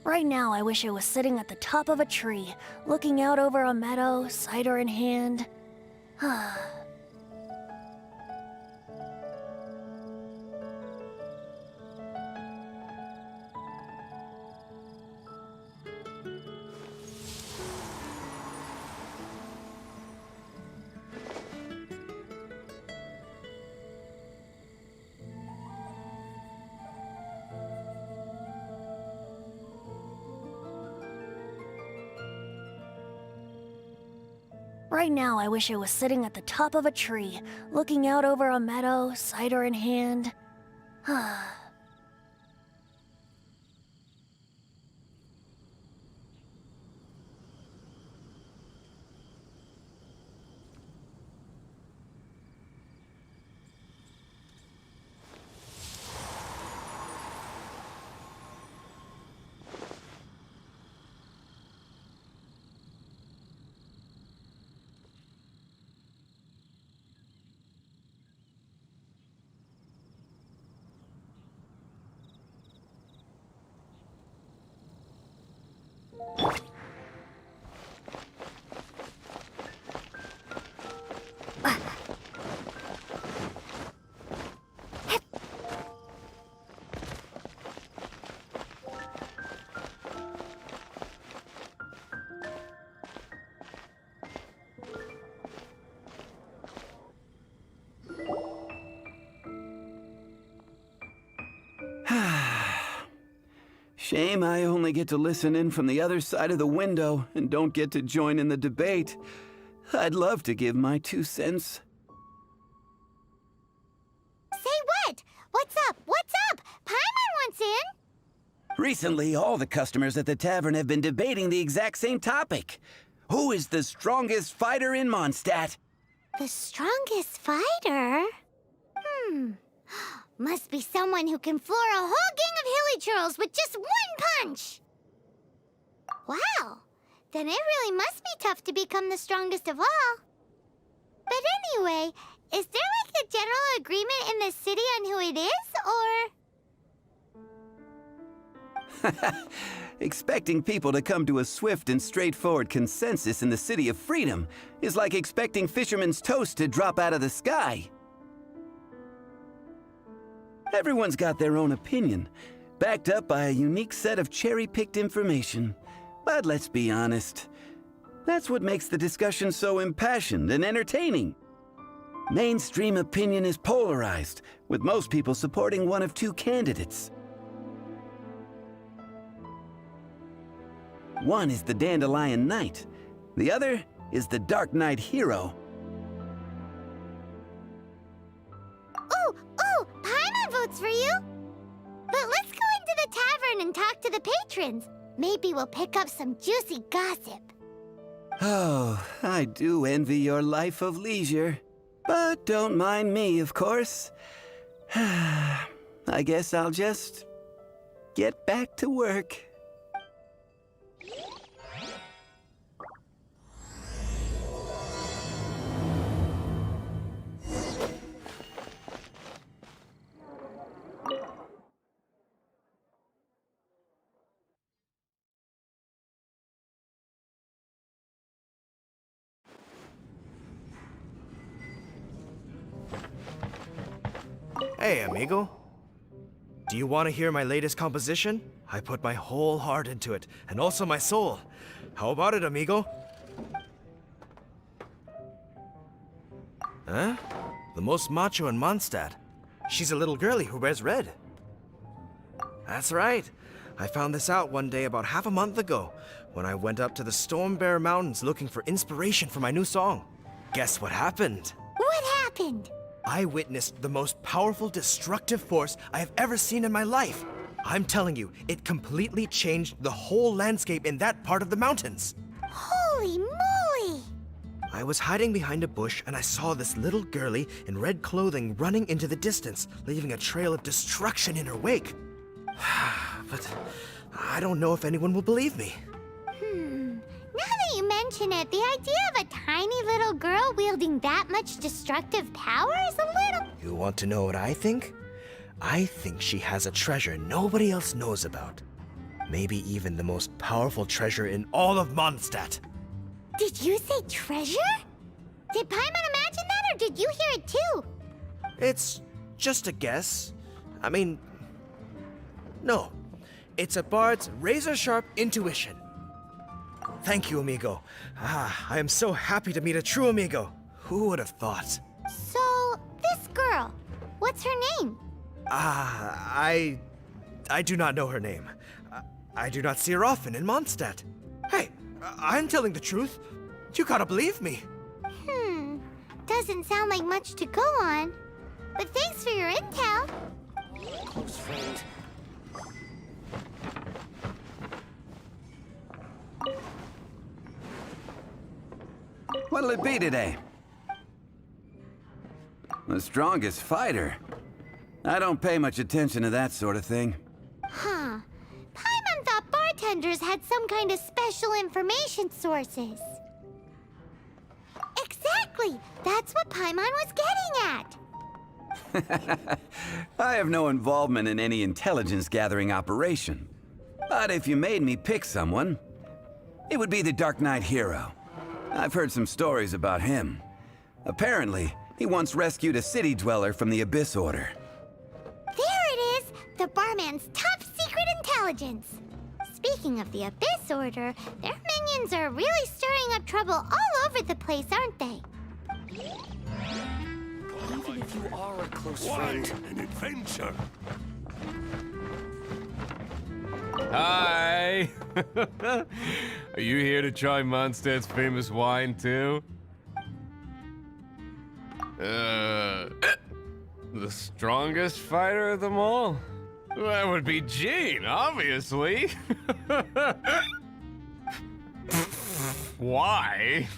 Right now, I wish I was sitting at the top of a tree, looking out over a meadow, cider in hand. Right now, I wish I was sitting at the top of a tree, looking out over a meadow, cider in hand. Shame I only get to listen in from the other side of the window and don't get to join in the debate. I'd love to give my 2 cents. Say what? What's up? What's up? Paimon wants in. Recently, all the customers at the tavern have been debating the exact same topic. Who is the strongest fighter in Mondstadt? The strongest fighter? Must be someone who can floor a whole gang of hilly churls with just one punch! Wow, then it really must be tough to become the strongest of all. But anyway, is there like a general agreement in the city on who it is, or...? Expecting people to come to a swift and straightforward consensus in the City of Freedom is like expecting fisherman's toast to drop out of the sky. Everyone's got their own opinion, backed up by a unique set of cherry-picked information. But let's be honest, that's what makes the discussion so impassioned and entertaining. Mainstream opinion is polarized, with most people supporting one of 2 candidates. One is the Dandelion Knight, the other is the Dark Knight Hero. Ooh, Paimon votes for you! But let's go into the tavern and talk to the patrons. Maybe we'll pick up some juicy gossip. Oh, I do envy your life of leisure. But don't mind me, of course. I guess I'll just get back to work. Hey, amigo. Do you want to hear my latest composition? I put my whole heart into it, and also my soul. How about it, amigo? Huh? The most macho in Mondstadt. She's a little girlie who wears red. That's right. I found this out one day about half a month ago, when I went up to the Storm Bear Mountains looking for inspiration for my new song. Guess what happened? What happened? I witnessed the most powerful destructive force I have ever seen in my life. I'm telling you, it completely changed the whole landscape in that part of the mountains. Holy moly! I was hiding behind a bush and I saw this little girlie in red clothing running into the distance, leaving a trail of destruction in her wake. But I don't know if anyone will believe me. Now that you mention it, the idea of a tiny little girl wielding that much destructive power is a little... You want to know what I think? I think she has a treasure nobody else knows about. Maybe even the most powerful treasure in all of Mondstadt. Did you say treasure? Did Paimon imagine that, or did you hear it too? It's just a guess. I mean, no. It's a bard's razor-sharp intuition. Thank you, amigo. I am so happy to meet a true amigo. Who would have thought? So, this girl, what's her name? I do not know her name. I do not see her often in Mondstadt. Hey, I'm telling the truth. You gotta believe me. Doesn't sound like much to go on. But thanks for your intel. Close friend. What'll it be today? The strongest fighter? I don't pay much attention to that sort of thing. Huh. Paimon thought bartenders had some kind of special information sources. Exactly! That's what Paimon was getting at! I have no involvement in any intelligence-gathering operation. But if you made me pick someone, it would be the Dark Knight hero. I've heard some stories about him. Apparently, he once rescued a city dweller from the Abyss Order. There it is! The barman's top secret intelligence! Speaking of the Abyss Order, their minions are really stirring up trouble all over the place, aren't they? Even if you are a close Why friend. an adventure? Hi! Are you here to try Mondstadt's famous wine, too? The strongest fighter of them all? That would be Jean, obviously. Why?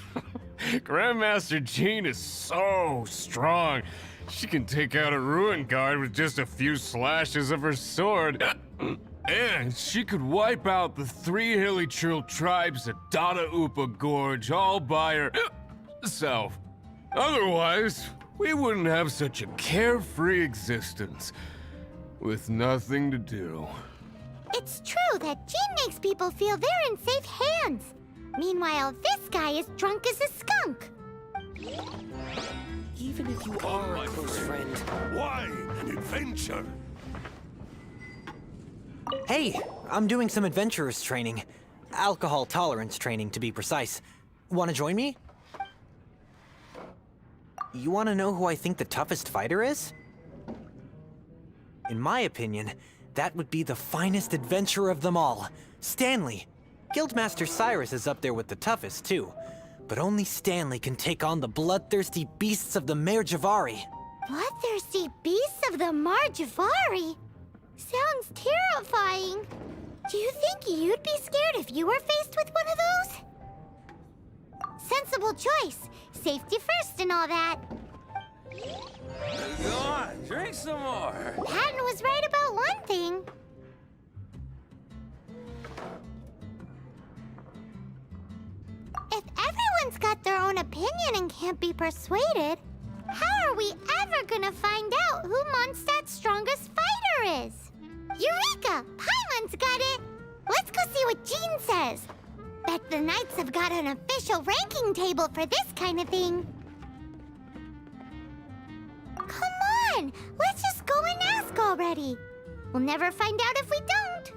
Grandmaster Jean is so strong. She can take out a ruin guard with just a few slashes of her sword. And she could wipe out the 3 hilly Trill tribes at Dada Upa Gorge all by herself. Otherwise, we wouldn't have such a carefree existence with nothing to do. It's true that Jean makes people feel they're in safe hands. Meanwhile, this guy is drunk as a skunk. Even if you are a close friend. Why an adventure? Hey, I'm doing some adventurers training. Alcohol tolerance training, to be precise. Want to join me? You want to know who I think the toughest fighter is? In my opinion, that would be the finest adventurer of them all, Stanley. Guildmaster Cyrus is up there with the toughest, too. But only Stanley can take on the bloodthirsty beasts of the Mare Javari. Bloodthirsty beasts of the Marjavari? Sounds terrifying. Do you think you'd be scared if you were faced with one of those? Sensible choice. Safety first and all that. Go on, drink some more. Patton was right about one thing. If everyone's got their own opinion and can't be persuaded, how are we ever gonna find out who Mondstadt's strongest fighter is? Eureka! Paimon's got it! Let's go see what Jean says. Bet the Knights have got an official ranking table for this kind of thing. Come on! Let's just go and ask already. We'll never find out if we don't.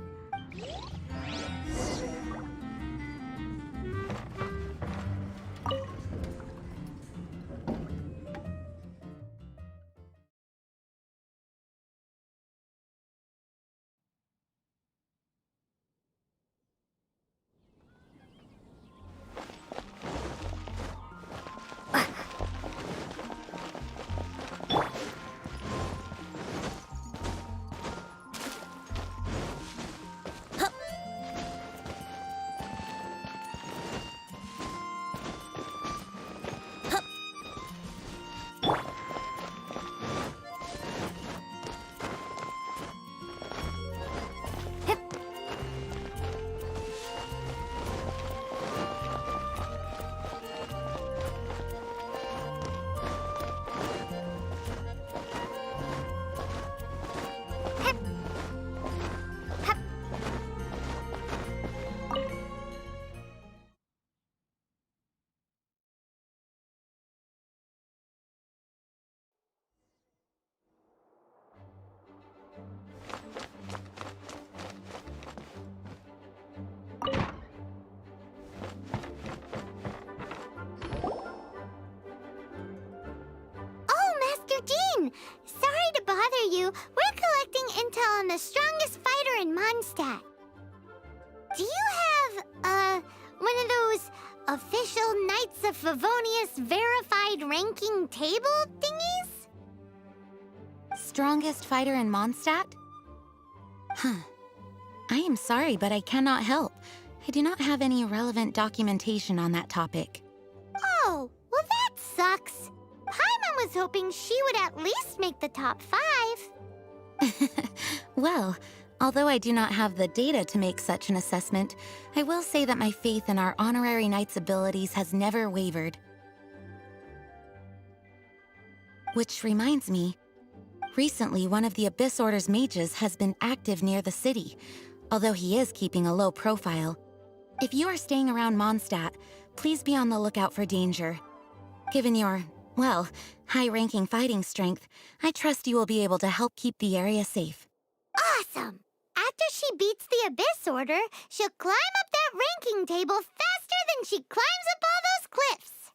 in! Sorry to bother you. We're collecting intel on the strongest fighter in Mondstadt. Do you have, one of those official Knights of Favonius verified ranking table thingies? Strongest fighter in Mondstadt? Huh. I am sorry, but I cannot help. I do not have any relevant documentation on that topic. Oh, well that sucks. Paimon was hoping she would at least make the top 5. Well, although I do not have the data to make such an assessment, I will say that my faith in our honorary knight's abilities has never wavered. Which reminds me, recently one of the Abyss Order's mages has been active near the city, although he is keeping a low profile. If you are staying around Mondstadt, please be on the lookout for danger. Given your, well, high-ranking fighting strength, I trust you will be able to help keep the area safe. Awesome! After she beats the Abyss Order, she'll climb up that ranking table faster than she climbs up all those cliffs.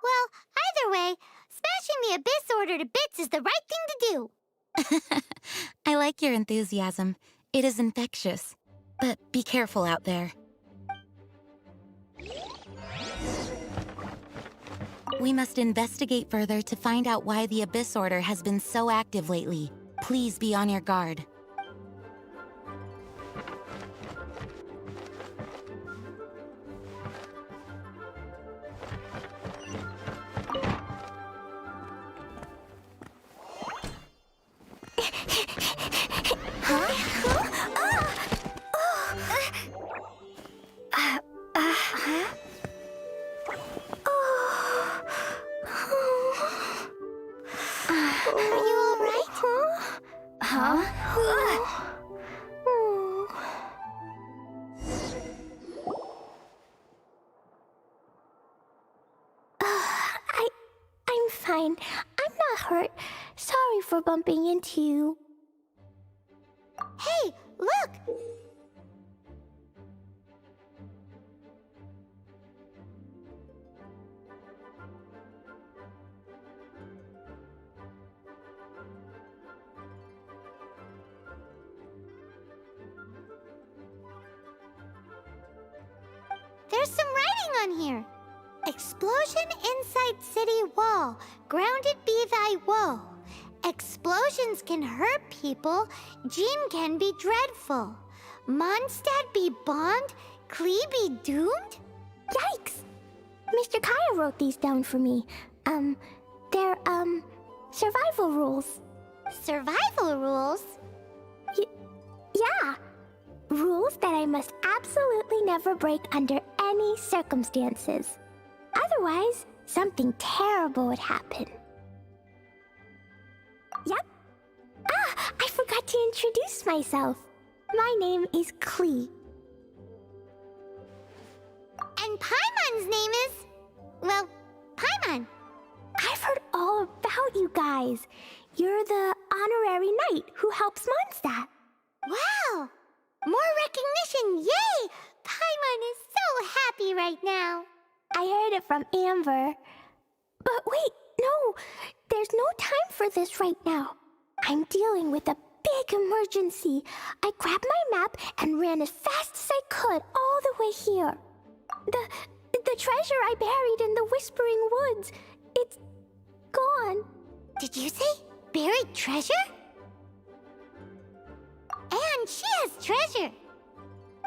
Well, either way, smashing the Abyss Order to bits is the right thing to do. I like your enthusiasm. It is infectious. But be careful out there. We must investigate further to find out why the Abyss Order has been so active lately. Please be on your guard. Are you all right? I'm fine. I'm not hurt. Sorry for bumping into you. Hey, look! There's some writing on here. Explosion inside city wall. Grounded be thy woe. Explosions can hurt people. Jean can be dreadful. Mondstadt be bombed. Klee be doomed? Yikes! Mr. Kaya wrote these down for me. They're, survival rules. Survival rules? Yeah. Rules that I must absolutely never break under any circumstances. Otherwise, something terrible would happen. Yep. Ah, I forgot to introduce myself. My name is Klee. And Paimon's name is... well, Paimon. I've heard all about you guys. You're the honorary knight who helps Mondstadt. Wow! More recognition, yay! Paimon is so happy right now. I heard it from Amber. But wait, no, there's no time for this right now. I'm dealing with a big emergency. I grabbed my map and ran as fast as I could all the way here. The treasure I buried in the Whispering Woods, it's gone. Did you say buried treasure? And she has treasure.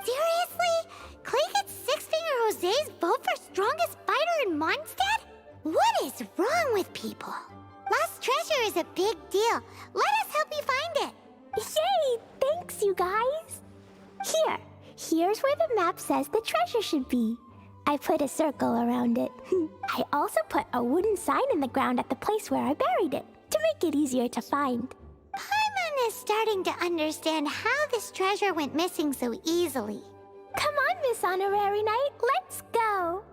Seriously? Klee gets Six-Finger Jose's vote for strongest fighter in Mondstadt? What is wrong with people? Lost treasure is a big deal. Let us help you find it. Yay! Thanks, you guys. Here's where the map says the treasure should be. I put a circle around it. I also put a wooden sign in the ground at the place where I buried it, to make it easier to find. Paimon is starting to understand how this treasure went missing so easily. Come on, Miss Honorary Knight, let's go!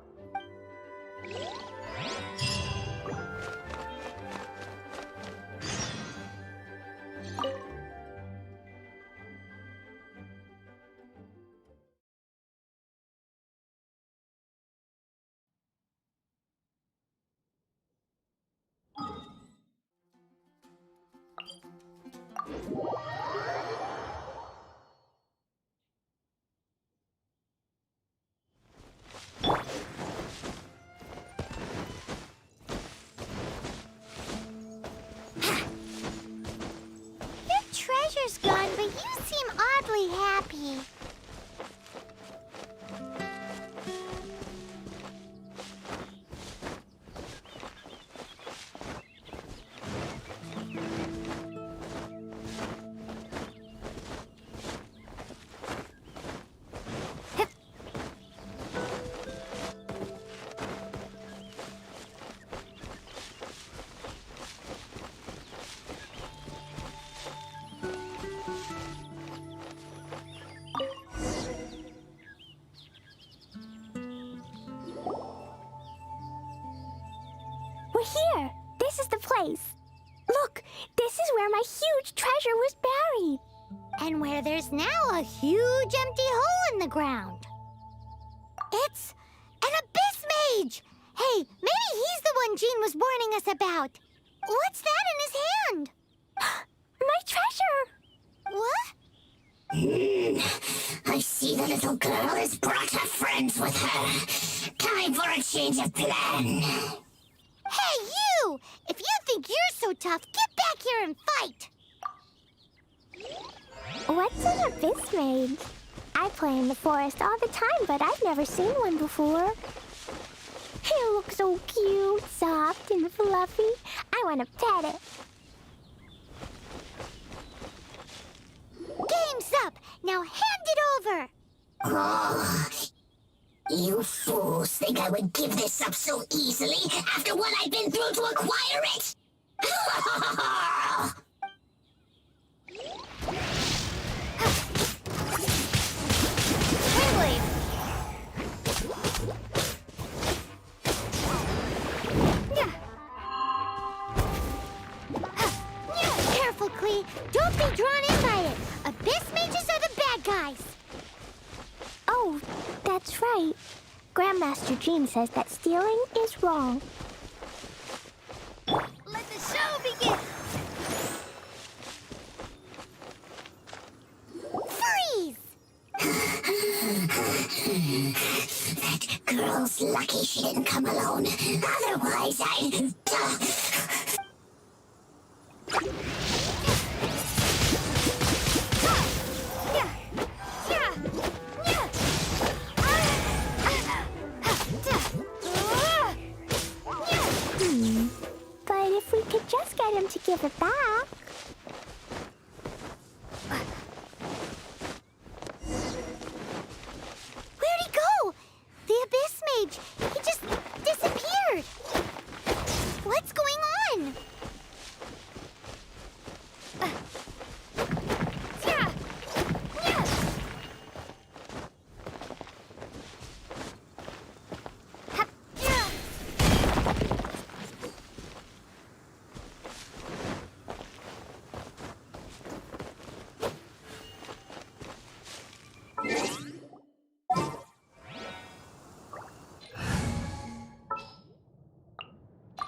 We're here. This is the place. Look, this is where my huge treasure was buried. And where there's now a huge empty hole in the ground. It's an abyss mage! Hey, maybe he's the one Jean was warning us about. What's that in his hand? My treasure! What? I see the little girl has brought her friends with her. Time for a change of plan. Hey, you! If you think you're so tough, get back here and fight! What's an abyss mage? I play in the forest all the time, but I've never seen one before. He looks so cute, soft, and fluffy. I want to pet it. Game's up! Now hand it over! Oh, you fools think I would give this up so easily after what I've been through to acquire it? Beyblade! Careful, Klee. Don't be drawn in by it. Abyss mages are the bad guys. Oh, that's right. Grandmaster Jean says that stealing is wrong. Let the show begin. Freeze! That girl's lucky she didn't come alone. Otherwise, I'd... But if we could just get him to give it back. Where'd he go? The Abyss Mage. He just disappeared. What's going on?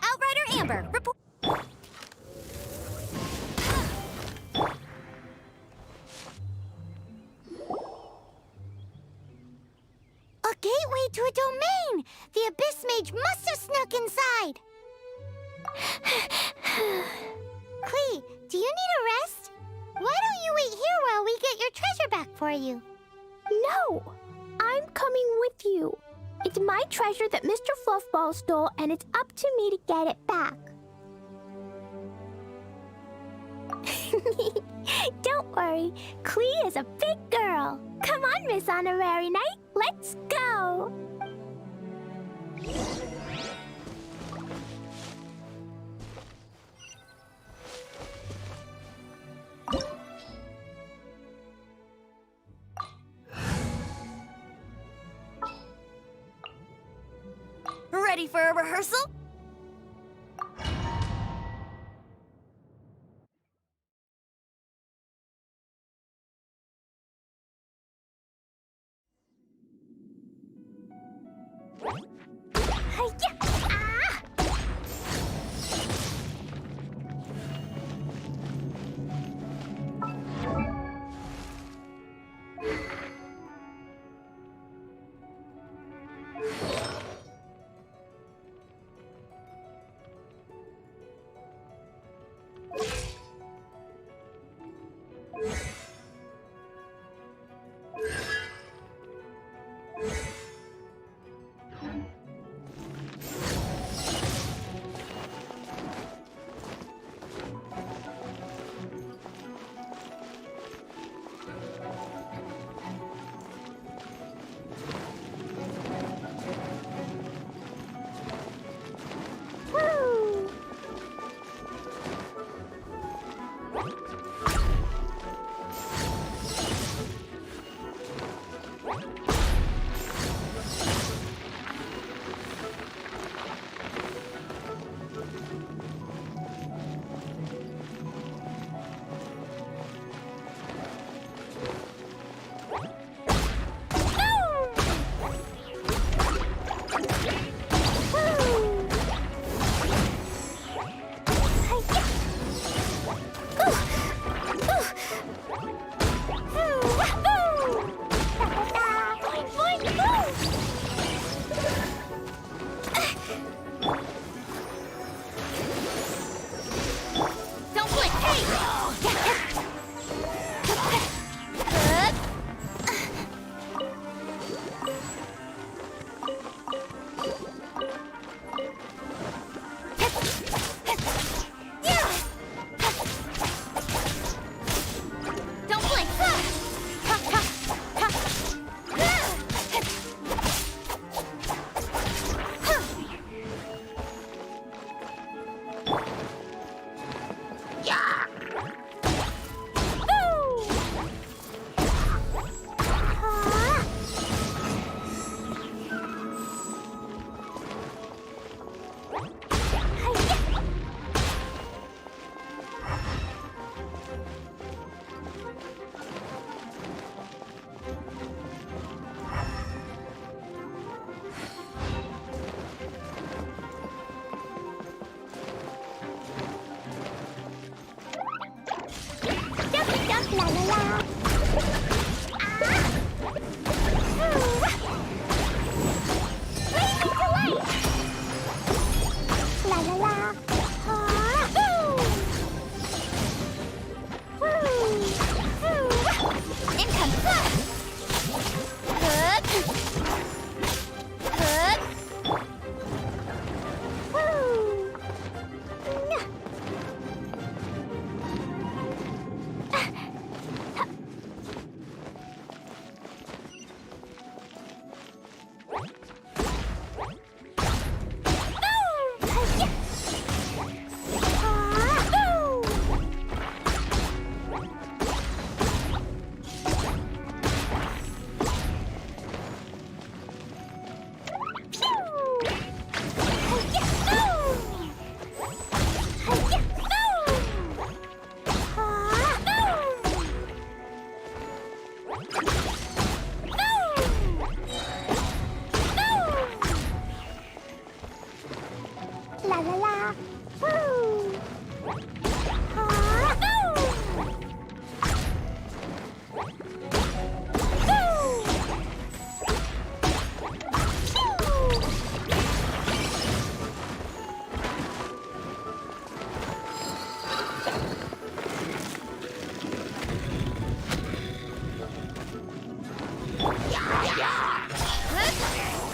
Outrider Amber, report. A gateway to a domain! The Abyss Mage must have snuck inside! Klee, do you need a rest? Why don't you wait here while we get your treasure back for you? No! I'm coming with you. It's my treasure that Mr. Fluffball stole, and it's up to me to get it back. Don't worry, Klee is a big girl. Come on, Miss Honorary Knight, let's go! Ready for a rehearsal? Hi-ya! Ah!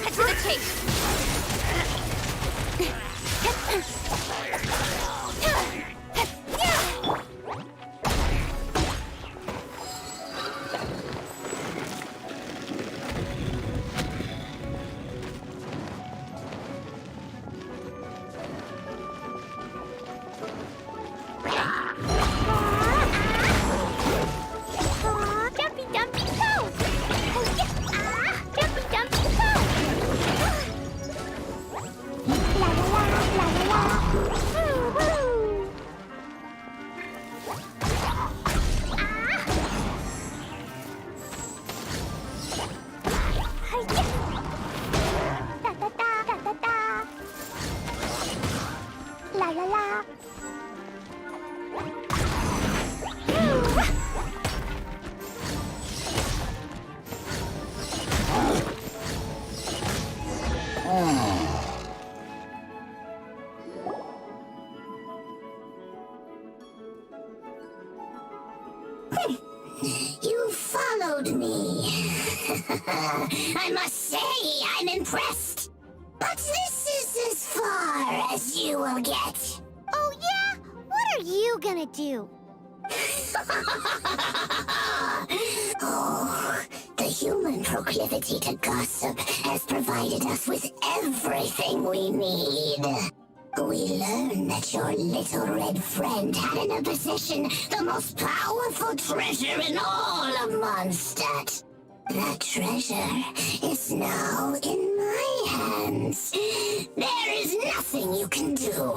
Cut to the chase. Jumpy, jumpy, go! Jumpy, jumpy, go! La la la, woo woo! Da da da da da da. La la la. You followed me. I must say, I'm impressed. But this is as far as you will get. Oh yeah? What are you gonna do? Oh, the human proclivity to gossip has provided us with everything we need. We learned that your little red friend had in her possession the most powerful treasure in all of Mondstadt. That treasure is now in my hands. There is nothing you can do.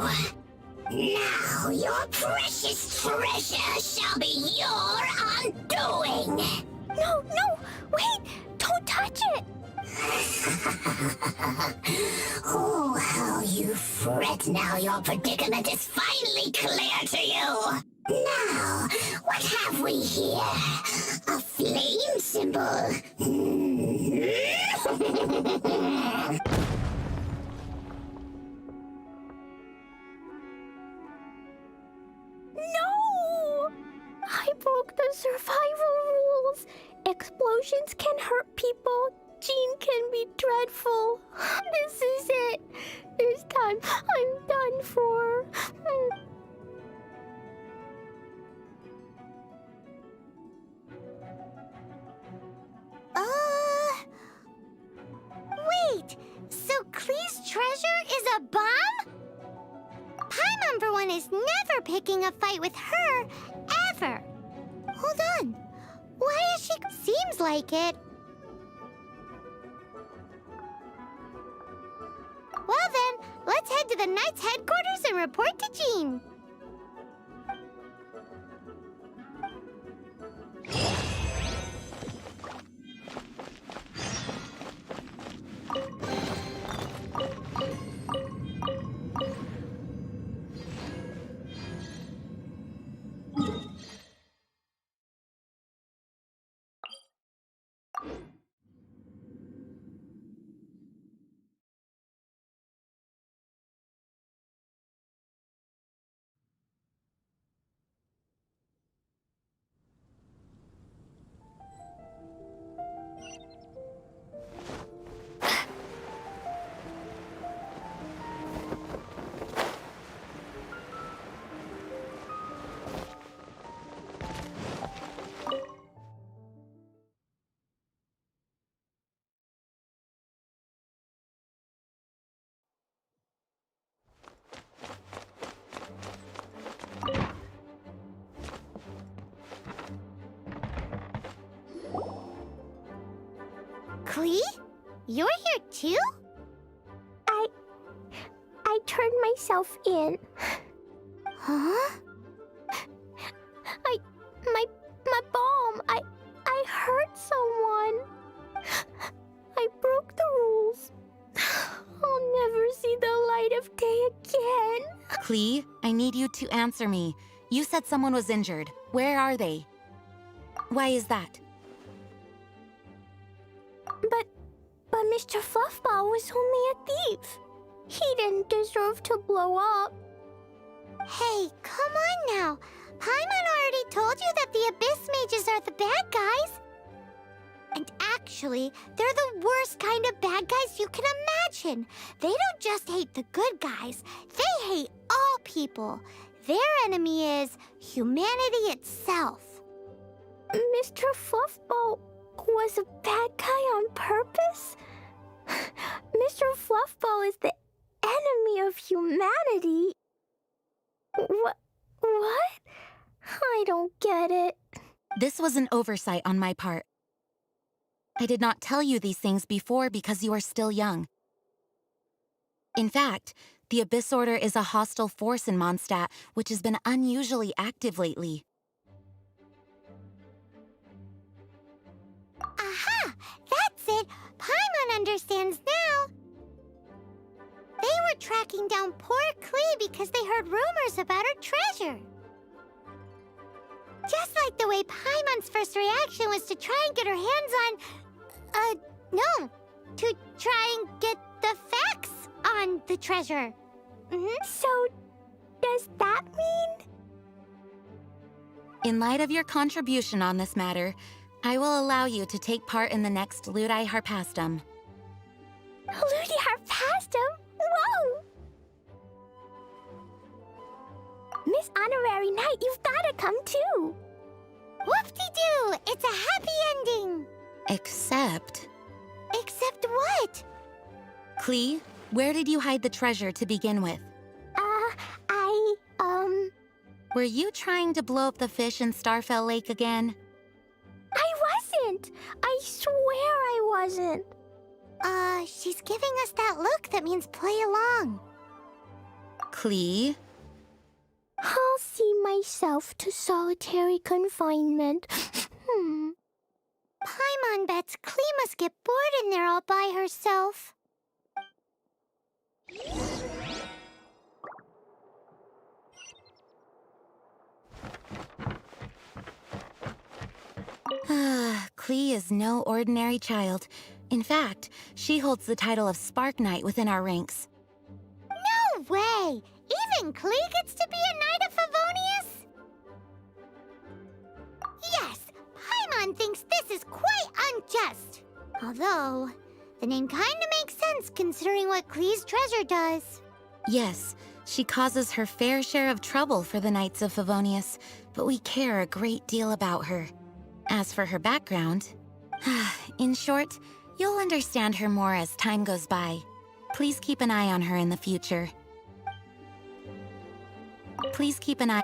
Now your precious treasure shall be your undoing. No, no, wait! Don't touch it! Oh, how you fret now your predicament is finally clear to you. Now, what have we here? A flame symbol. No! I broke the survival rules. Explosions can hurt people. Jean can be dreadful. This is it. This time, I'm done for. Wait! So Klee's treasure is a bomb? Paimon, for one, is never picking a fight with her, ever. Hold on. Why is she... Seems like it. Well then, let's head to the Knight's headquarters and report to Jean. Klee? You're here too? I turned myself in. Huh? My bomb. I hurt someone. I broke the rules. I'll never see the light of day again. Klee, I need you to answer me. You said someone was injured. Where are they? Why is that? But Mr. Fluffball was only a thief. He didn't deserve to blow up. Hey, come on now. Paimon already told you that the Abyss Mages are the bad guys. And actually, they're the worst kind of bad guys you can imagine. They don't just hate the good guys. They hate all people. Their enemy is humanity itself. Mr. Fluffball was a bad guy on purpose? Mr. Fluffball is the enemy of humanity? What? I don't get it. This was an oversight on my part. I did not tell you these things before because you are still young. In fact, the Abyss Order is a hostile force in Mondstadt, which has been unusually active lately. Aha! That's it! Paimon understands now! They were tracking down poor Klee because they heard rumors about her treasure. Just like the way Paimon's first reaction was to try and get her hands on... no. To try and get the facts on the treasure. So, does that mean? In light of your contribution on this matter, I will allow you to take part in the next Ludi Harpastum. Ludi Harpastum? Whoa! Miss Honorary Knight, you've gotta come too! Whoop-de-doo! It's a happy ending! Except... Except what? Klee, where did you hide the treasure to begin with? Were Were you trying to blow up the fish in Starfell Lake again? I wasn't! I swear I wasn't! She's giving us that look that means play along. Klee? I'll see myself to solitary confinement. Paimon bets Klee must get bored in there all by herself. Klee is no ordinary child. In fact, she holds the title of Spark Knight within our ranks. No way! Even Klee gets to be a Knight of Favonius? Yes, Paimon thinks this is quite unjust. Although, the name kinda makes sense considering what Klee's treasure does. Yes, she causes her fair share of trouble for the Knights of Favonius, but we care a great deal about her. As for her background, in short, you'll understand her more as time goes by. Please keep an eye on her in the future. Please keep an eye...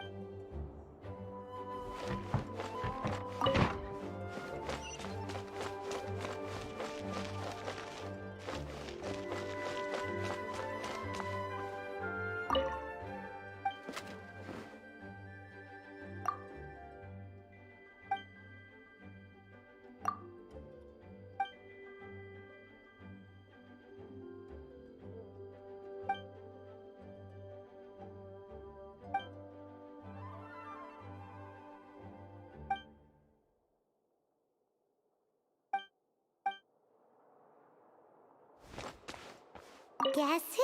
Guess who?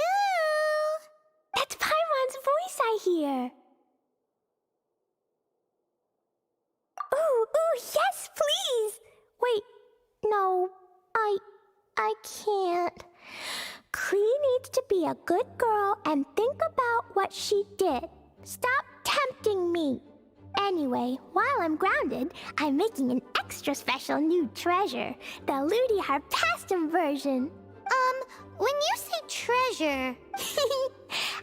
That's Paimon's voice I hear. Ooh, yes, please! Wait, no, I can't. Klee needs to be a good girl and think about what she did. Stop tempting me. Anyway, while I'm grounded, I'm making an extra special new treasure, the Ludi Harpastum version. When you say treasure...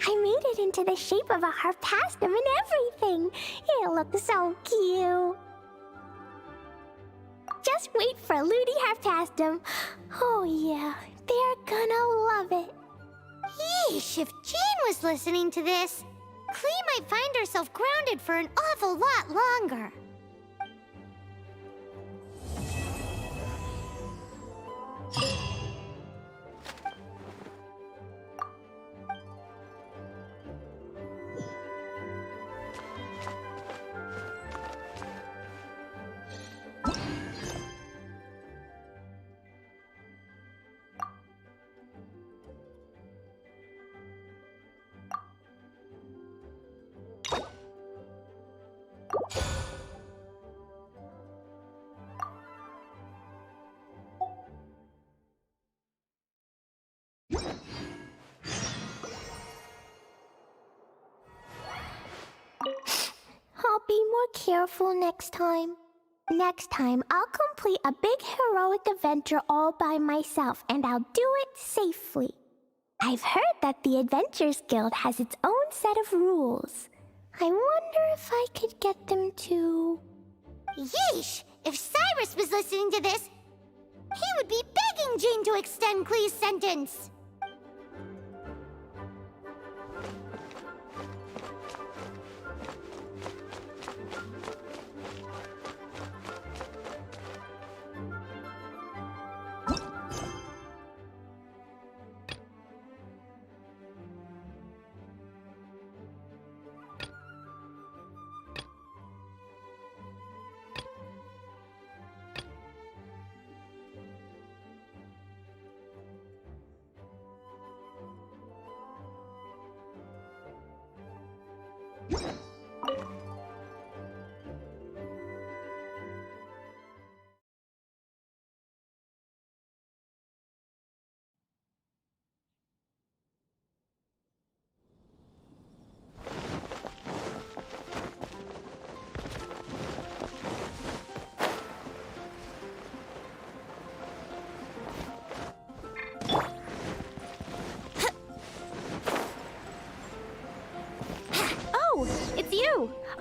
I made it into the shape of a harpastum and everything. It looks so cute. Just wait for Ludi have passed him. Oh yeah, they're gonna love it. Yeesh, if Jane was listening to this, Klee might find herself grounded for an awful lot longer. I'll be more careful next time. Next time, I'll complete a big heroic adventure all by myself, and I'll do it safely. I've heard that the Adventures Guild has its own set of rules. I wonder if I could get them to... Yeesh! If Cyrus was listening to this, he would be begging Jane to extend Klee's sentence.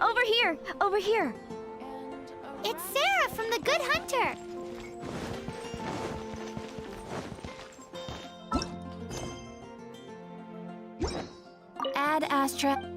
Over here! Over here! It's Sarah from the Good Hunter! Ad Astra.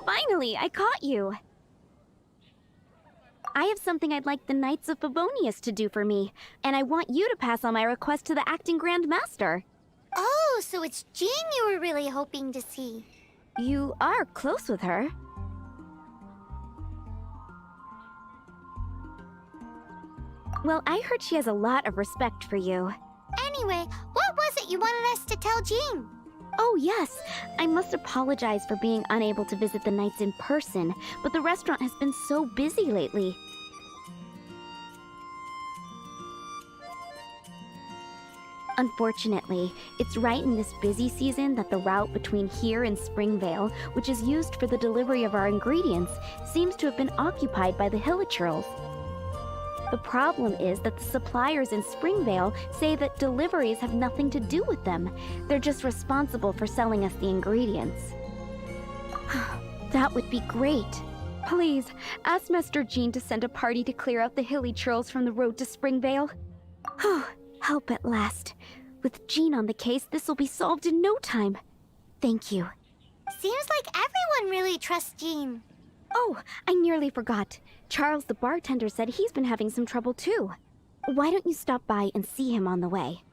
Finally, I caught you! I have something I'd like the Knights of Favonius to do for me, and I want you to pass on my request to the acting Grand Master. Oh, so it's Jean you were really hoping to see. You are close with her. Well, I heard she has a lot of respect for you. Anyway, what was it you wanted us to tell Jean? Oh, yes. I must apologize for being unable to visit the Knights in person, but the restaurant has been so busy lately. Unfortunately, it's right in this busy season that the route between here and Springvale, which is used for the delivery of our ingredients, seems to have been occupied by the Hilichurls. The problem is that the suppliers in Springvale say that deliveries have nothing to do with them. They're just responsible for selling us the ingredients. That would be great. Please, ask Master Jean to send a party to clear out the Hilichurls from the road to Springvale. Help at last. With Jean on the case, this will be solved in no time. Thank you. Seems like everyone really trusts Jean. Oh, I nearly forgot. Charles the bartender said he's been having some trouble too. Why don't you stop by and see him on the way?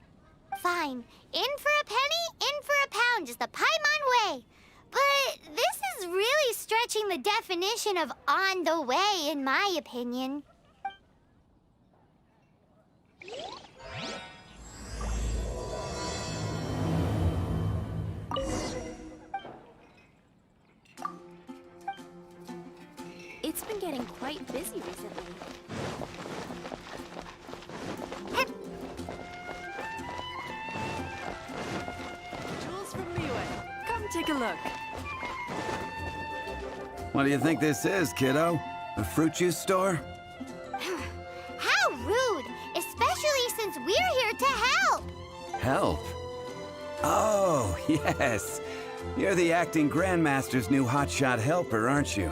Fine. In for a penny, in for a pound is the Paimon way. But this is really stretching the definition of on the way, in my opinion. It's been getting quite busy recently. Jules from Liyue. Come take a look. What do you think this is, kiddo? A fruit juice store? How rude! Especially since we're here to help! Help? Oh, yes. You're the acting Grandmaster's new hotshot helper, aren't you?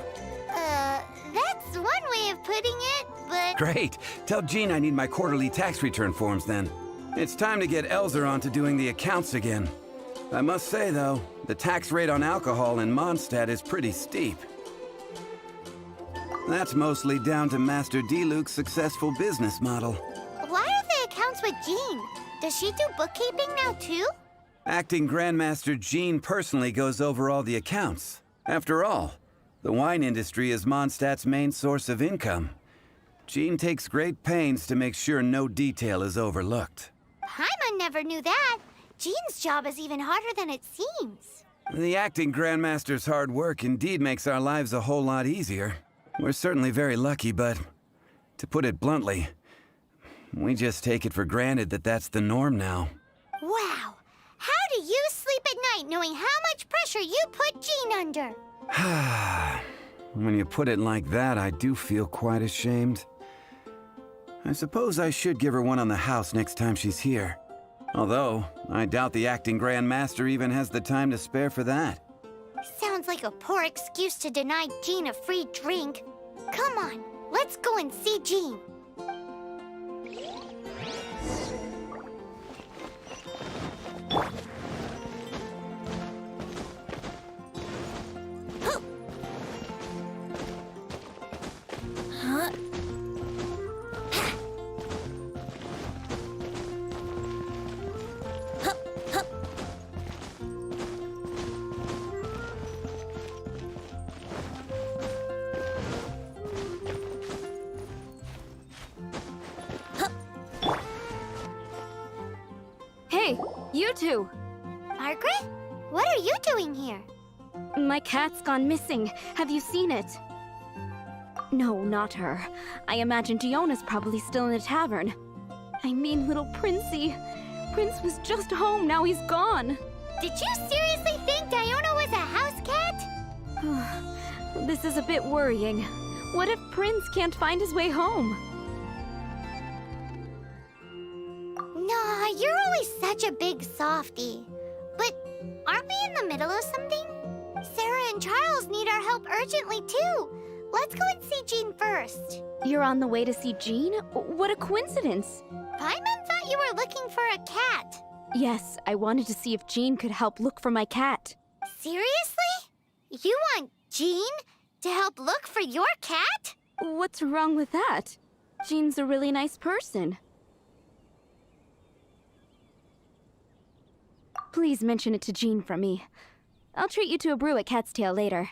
That's one way of putting it, but... Great. Tell Jean I need my quarterly tax return forms then. It's time to get Elzer on to doing the accounts again. I must say, though, the tax rate on alcohol in Mondstadt is pretty steep. That's mostly down to Master D-Luke's successful business model. Why are the accounts with Jean? Does she do bookkeeping now, too? Acting Grandmaster Jean personally goes over all the accounts. After all, the wine industry is Mondstadt's main source of income. Jean takes great pains to make sure no detail is overlooked. Paimon never knew that. Jean's job is even harder than it seems. The acting Grandmaster's hard work indeed makes our lives a whole lot easier. We're certainly very lucky, but to put it bluntly, we just take it for granted that that's the norm now. Wow. How do you sleep at night knowing how much pressure you put Jean under? When you put it like that, I do feel quite ashamed. I suppose I should give her one on the house next time she's here. Although, I doubt the acting Grandmaster even has the time to spare for that. Sounds like a poor excuse to deny Jean a free drink. Come on, let's go and see Jean. Hey, you two! Margaret? What are you doing here? My cat's gone missing. Have you seen it? No, not her. I imagine Diona's probably still in the tavern. I mean, little Princey. Prince was just home, now he's gone. Did you seriously think Diona was a house cat? This is a bit worrying. What if Prince can't find his way home? Nah, you're always such a big softie. But aren't we in the middle of something? Sarah and Charles need our help urgently, too. Let's go and see Jean first. You're on the way to see Jean? What a coincidence. Paimon thought you were looking for a cat. Yes, I wanted to see if Jean could help look for my cat. Seriously? You want Jean to help look for your cat? What's wrong with that? Jean's a really nice person. Please mention it to Jean from me. I'll treat you to a brew at Cat's Tail later.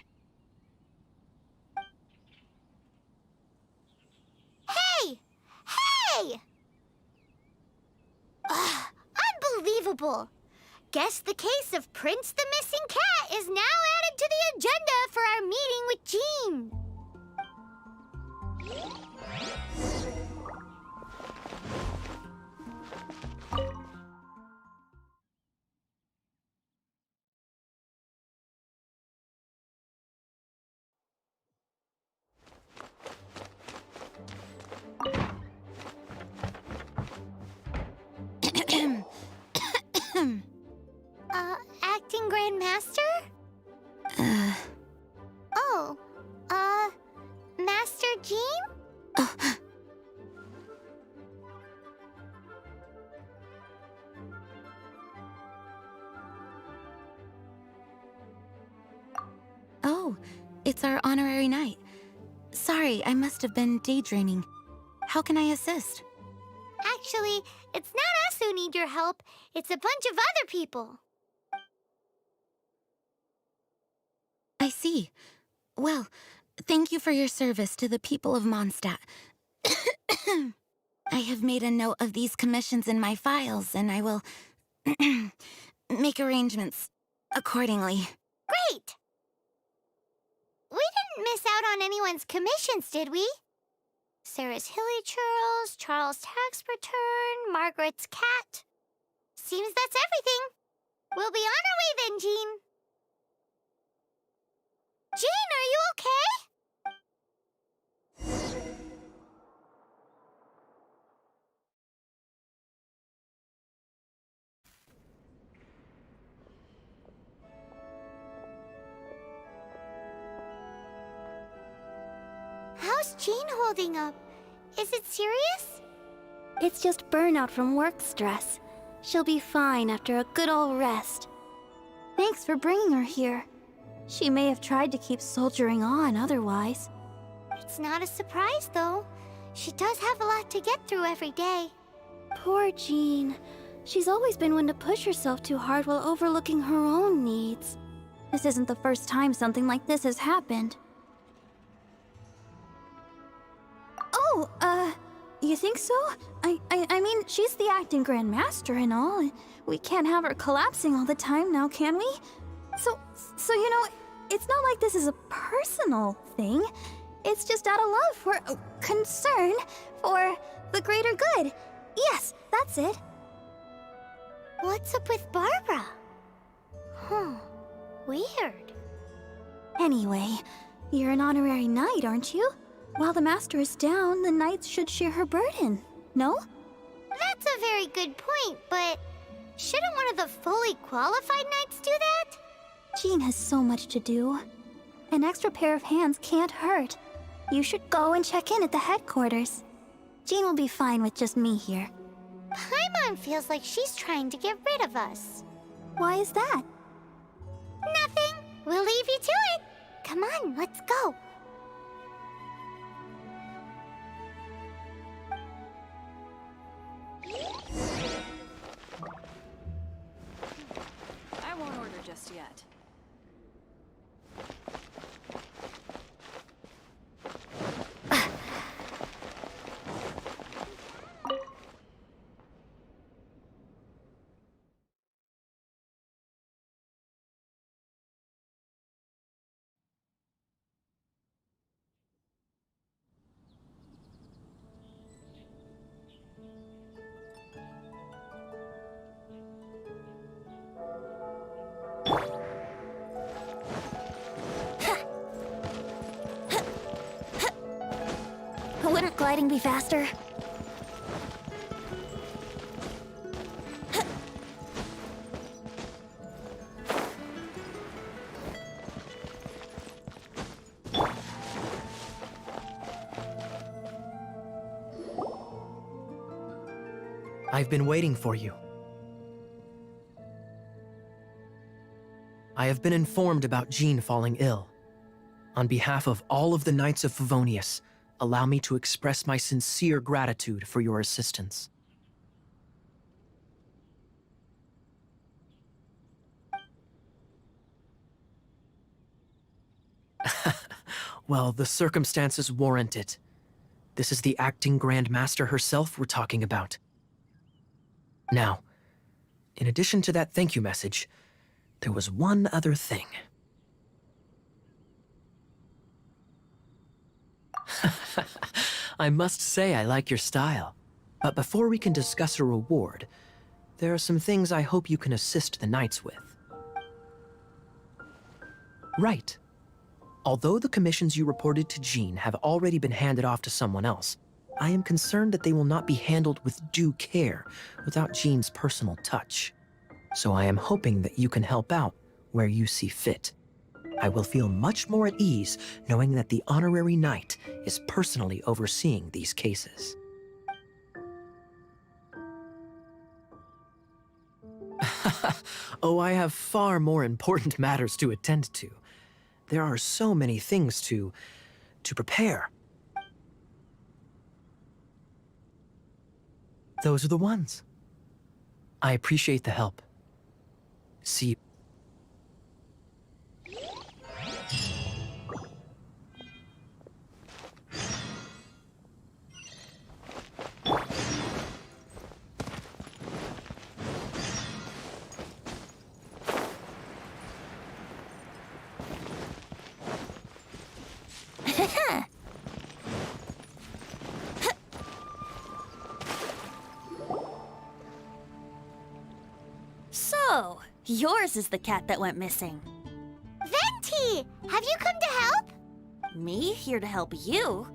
Hey! Hey! Ugh, unbelievable! Guess the case of Prince the Missing Cat is now added to the agenda for our meeting with Jean. acting Grand Master? Oh, Master Jean? Oh, it's our honorary knight. Sorry, I must have been daydreaming. How can I assist? Actually, it's not us who need your help. It's a bunch of other people. I see. Well, thank you for your service to the people of Mondstadt. I have made a note of these commissions in my files, and I will make arrangements accordingly. Great! We didn't miss out on anyone's commissions, did we? Sarah's Hilly Churls, Charles' tax return, Margaret's cat. Seems that's everything. We'll be on our way then, Jean. Jean, are you okay? How's Jean holding up? Is it serious? It's just burnout from work stress. She'll be fine after a good old rest. Thanks for bringing her here. She may have tried to keep soldiering on otherwise. It's not a surprise, though. She does have a lot to get through every day. Poor Jean. She's always been one to push herself too hard while overlooking her own needs. This isn't the first time something like this has happened. Oh, you think so? I mean, she's the acting Grand Master and all, and we can't have her collapsing all the time now, can we? So, you know, it's not like this is a personal thing. It's just out of love for, concern for the greater good. Yes, that's it. What's up with Barbara? Huh, weird. Anyway, you're an honorary knight, aren't you? While the master is down, the knights should share her burden, no? That's a very good point, but shouldn't one of the fully qualified knights do that? Jean has so much to do. An extra pair of hands can't hurt. You should go and check in at the headquarters. Jean will be fine with just me here. Paimon feels like she's trying to get rid of us. Why is that? Nothing. We'll leave you to it. Come on, let's go. I won't order just yet. Wouldn't gliding be faster? I've been waiting for you. I have been informed about Jean falling ill. On behalf of all of the Knights of Favonius, allow me to express my sincere gratitude for your assistance. Well, the circumstances warrant it. This is the acting Grand Master herself we're talking about. Now, in addition to that thank you message, there was one other thing. I must say I like your style. But before we can discuss a reward, there are some things I hope you can assist the Knights with. Right. Although the commissions you reported to Jean have already been handed off to someone else, I am concerned that they will not be handled with due care without Jean's personal touch. So I am hoping that you can help out where you see fit. I will feel much more at ease knowing that the honorary knight is personally overseeing these cases. Oh, I have far more important matters to attend to. There are so many things to prepare. Those are the ones. I appreciate the help. See you. So, yours is the cat that went missing. Venti! Have you come to help? Me here to help you?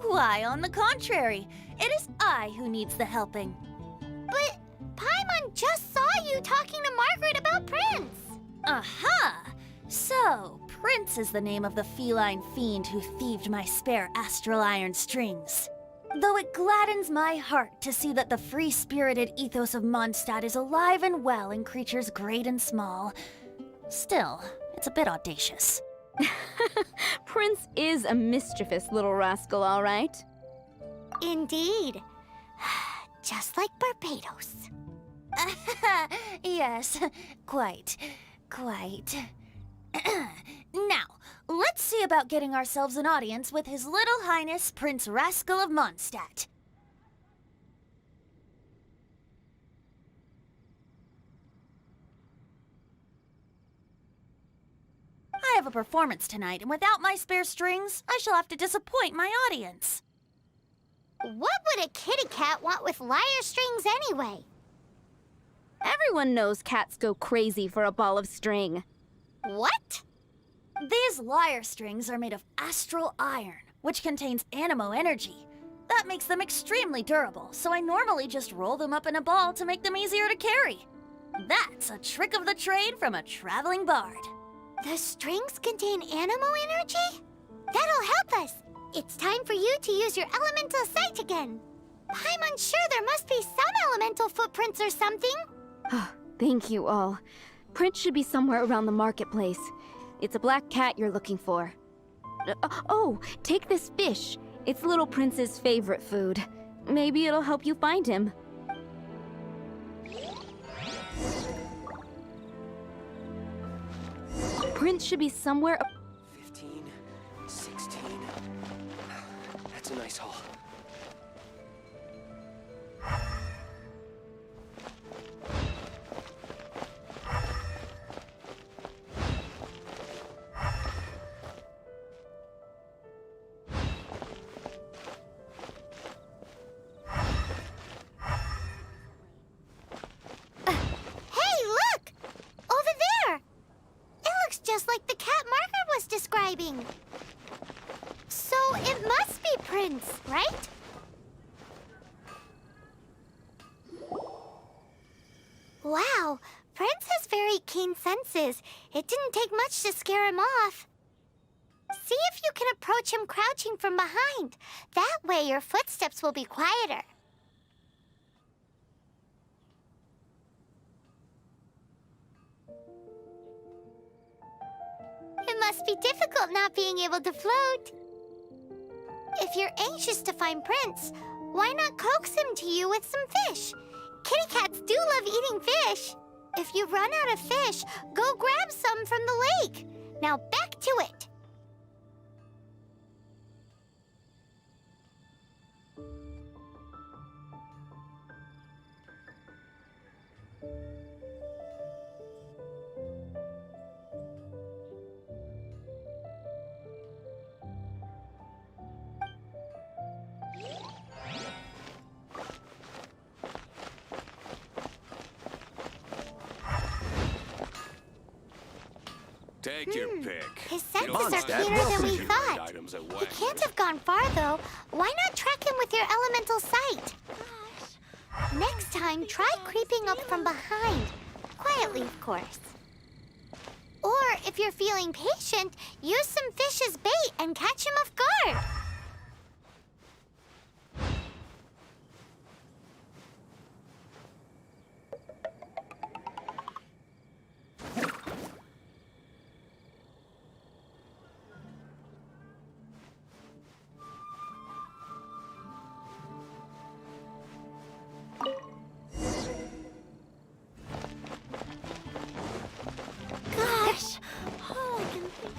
Why, on the contrary, it is I who needs the helping. But Paimon just saw you talking to Margaret about Prince. Aha! So, Prince is the name of the feline fiend who thieved my spare astral iron strings. Though it gladdens my heart to see that the free-spirited ethos of Mondstadt is alive and well in creatures great and small, still, it's a bit audacious. Prince is a mischievous little rascal, all right. Indeed. Just like Barbados. Yes, quite. Now, let's see about getting ourselves an audience with His Little Highness Prince Rascal of Mondstadt. I have a performance tonight, and without my spare strings, I shall have to disappoint my audience. What would a kitty cat want with lyre strings anyway? Everyone knows cats go crazy for a ball of string. What? These lyre strings are made of astral iron, which contains animo energy. That makes them extremely durable, so I normally just roll them up in a ball to make them easier to carry. That's a trick of the trade from a traveling bard. The strings contain animo energy? That'll help us. It's time for you to use your elemental sight again. I'm unsure there must be some elemental footprints or something. Thank you all. Prince should be somewhere around the marketplace. It's a black cat you're looking for. Oh, take this fish. It's Little Prince's favorite food. Maybe it'll help you find him. Prince should be somewhere... 15, 16. That's a nice haul. So it must be Prince, right? Wow, Prince has very keen senses. It didn't take much to scare him off. See if you can approach him crouching from behind. That way your footsteps will be quieter. It must be difficult not being able to float. If you're anxious to find Prince, why not coax him to you with some fish? Kitty cats do love eating fish. If you run out of fish, go grab some from the lake. Now back to it. Take your pick. His senses are keener than we thought. He can't have gone far, though. Why not track him with your elemental sight? Next time, try creeping up from behind. Quietly. quietly, of course. Or if you're feeling patient, use some fish as bait and catch him off guard. Gosh, all I can think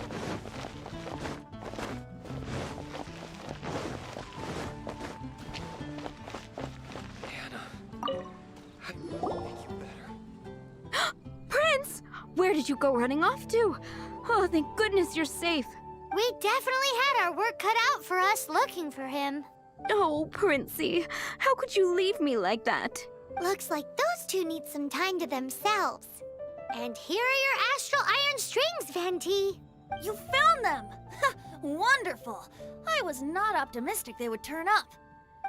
Prince! Where did you go running off to? Oh, thank goodness you're safe. we definitely had our work cut out for us looking for him. Oh, Princey, how could you leave me like that? Looks like those two need some time to themselves. And here are your astral iron strings, Venti. You found them! Wonderful! I was not optimistic they would turn up.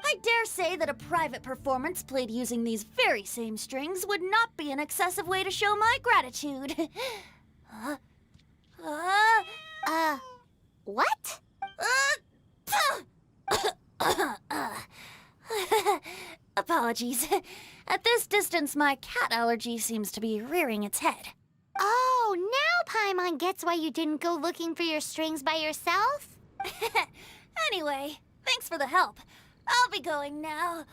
I dare say that a private performance played using these very same strings would not be an excessive way to show my gratitude. What? Apologies. At this distance, my cat allergy seems to be rearing its head. Oh, now Paimon gets why you didn't go looking for your strings by yourself? Anyway, thanks for the help. I'll be going now.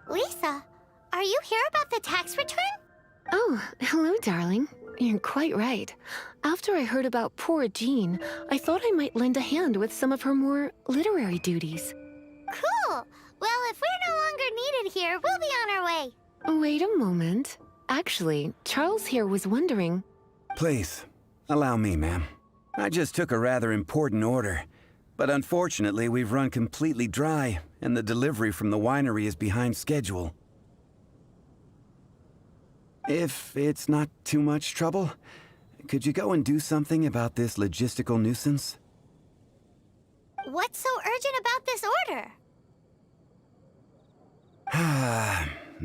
Lisa, are you here about the tax return? Oh, hello, darling. You're quite right. After I heard about poor Jean, I thought I might lend a hand with some of her more literary duties. Cool. Well, if we're no longer needed here, we'll be on our way. Wait a moment. Actually, Charles here was wondering... Please, allow me, ma'am. I just took a rather important order. But unfortunately, we've run completely dry, and the delivery from the winery is behind schedule. If it's not too much trouble, could you go and do something about this logistical nuisance? What's so urgent about this order?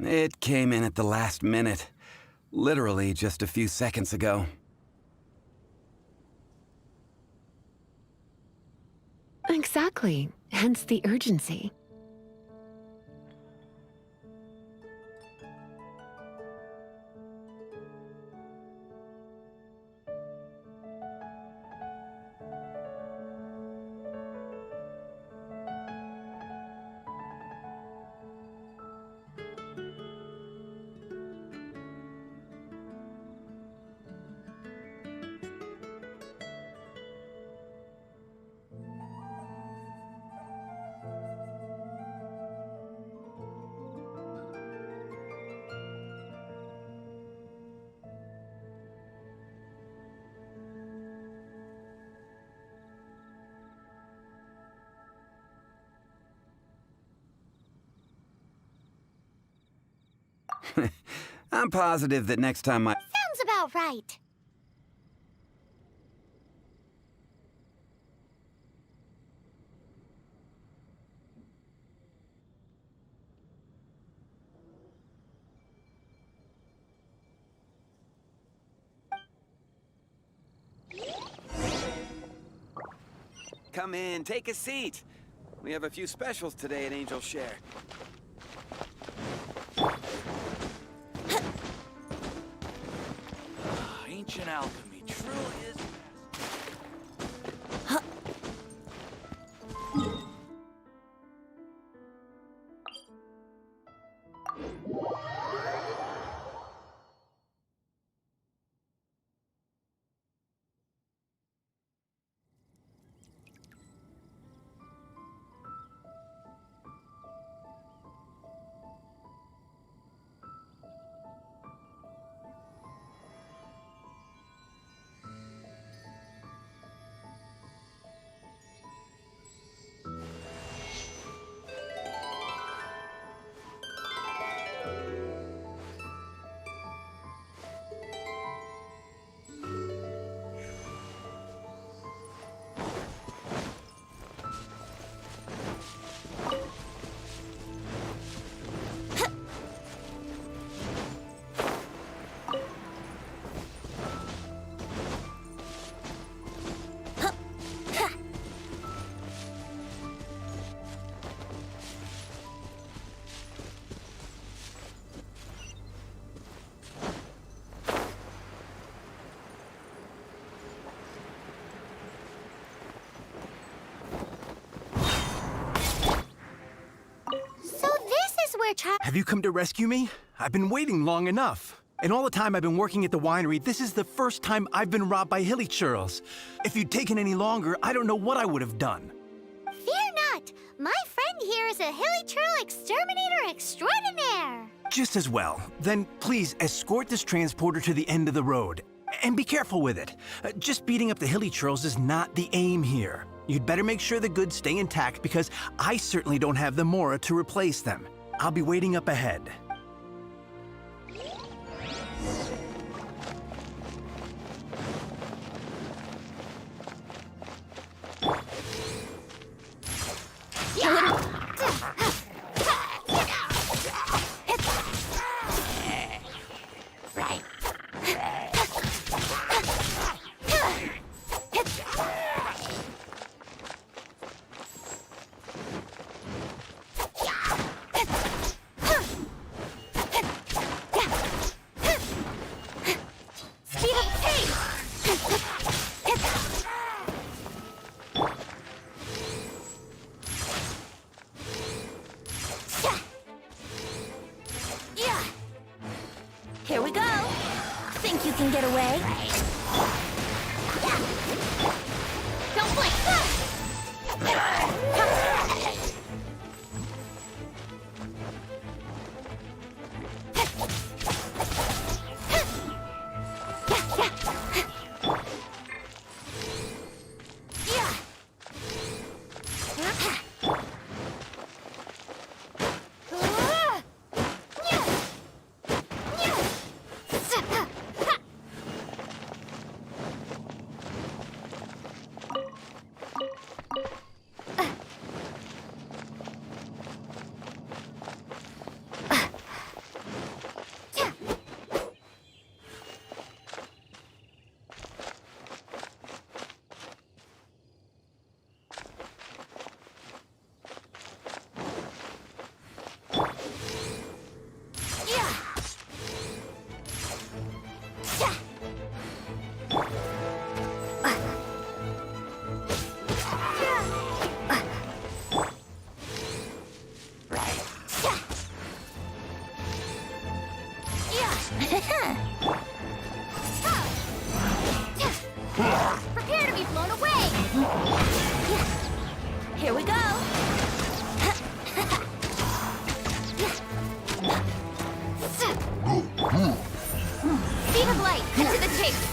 It came in at the last minute. Literally just a few seconds ago. Exactly. Hence the urgency. I'm positive that next time Sounds about right. Come in, take a seat. We have a few specials today at Angel Share. Ancient alchemy truly is. we're trying. Have you come to rescue me? I've been waiting long enough. In all the time I've been working at the winery, this is the first time I've been robbed by hilly churls. If you'd taken any longer, I don't know what I would have done. Fear not. My friend here is a hilly churl exterminator extraordinaire. Just as well. Then please escort this transporter to the end of the road. And be careful with it. Just beating up the hilly churls is not the aim here. You'd better make sure the goods stay intact because I certainly don't have the mora to replace them. I'll be waiting up ahead. Right. Speed of pace. Yeah. Here we go. Think you can get away? Don't blink. Prepare to be blown away! Here we go! Speed of light, cut to the chase!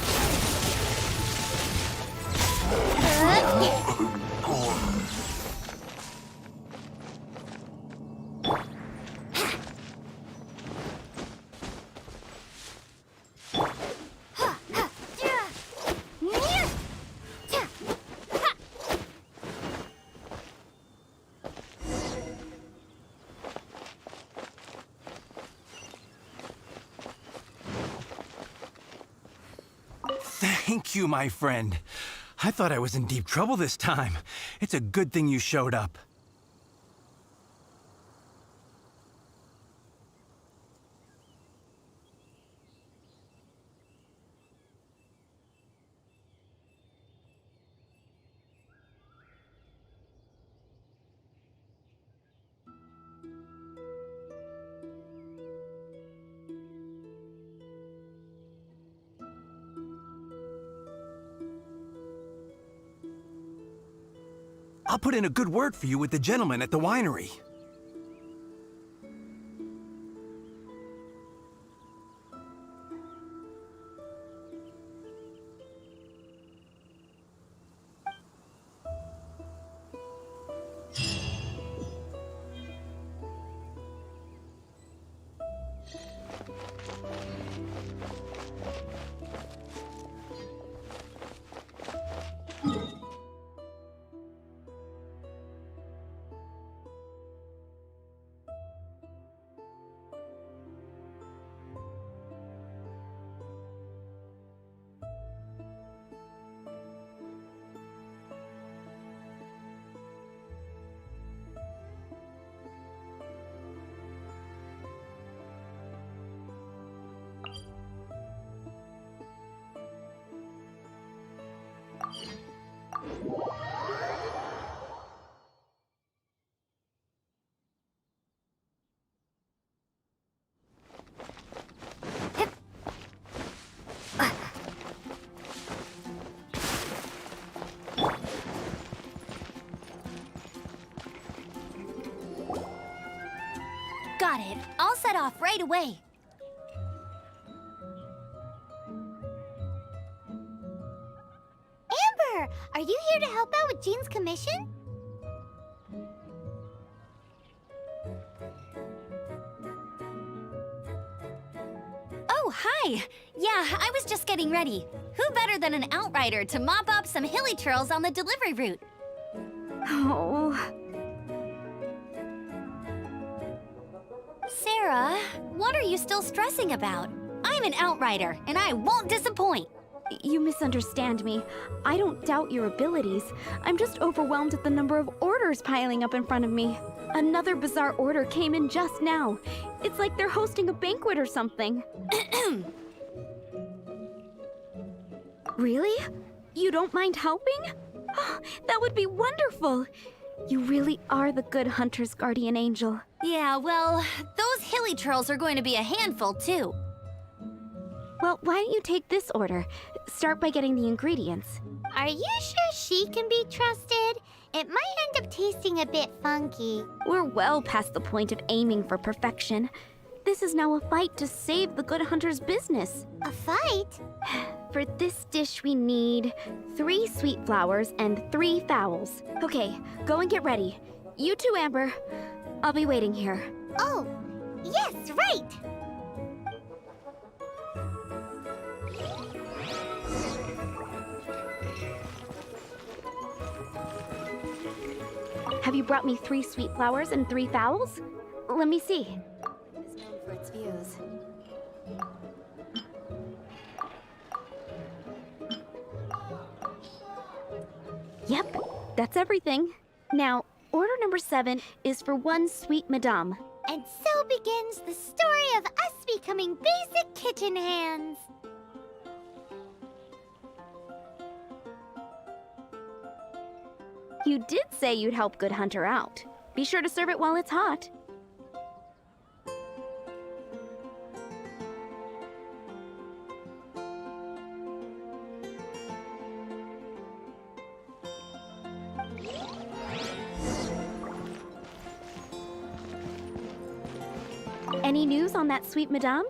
Thank you, my friend. I thought I was in deep trouble this time. It's a good thing you showed up. I'll put in a good word for you with the gentleman at the winery. Got it. I'll set off right away. Amber, are you here to help out with Jean's commission? Oh, hi. Yeah, I was just getting ready. Who better than an outrider to mop up some hilly churls on the delivery route? Oh. Sarah, what are you still stressing about? I'm an outrider, and I won't disappoint. You misunderstand me. I don't doubt your abilities. I'm just overwhelmed at the number of orders piling up in front of me. Another bizarre order came in just now. It's like they're hosting a banquet or something. Really? You don't mind helping? Oh, that would be wonderful. You really are the good hunter's guardian angel. Yeah, well, those hilly churls are going to be a handful, too. Well, why don't you take this order? Start by getting the ingredients. Are you sure she can be trusted? It might end up tasting a bit funky. We're well past the point of aiming for perfection. This is now a fight to save the good hunter's business. A fight? For this dish, we need 3 sweet flowers and 3 fowls. Okay, go and get ready. You too, Amber. I'll be waiting here. Oh, yes, right! Have you brought me 3 sweet flowers and 3 fowls? Let me see. It's known for its views. Yep, that's everything. Now, order number 7 is for 1 sweet madame. And so begins the story of us becoming basic kitchen hands. You did say you'd help Good Hunter out. Be sure to serve it while it's hot. Any news on that sweet madame?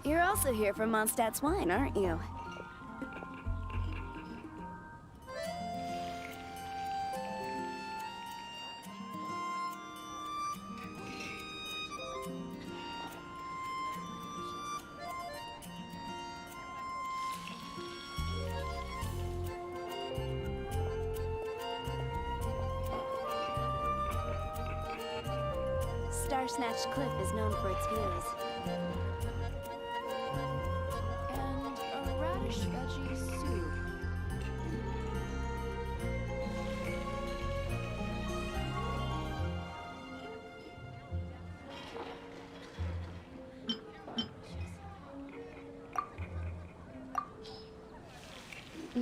You're also here for Mondstadt's wine, aren't you? Starsnatch Cliff is known for its views. And a radish veggie soup.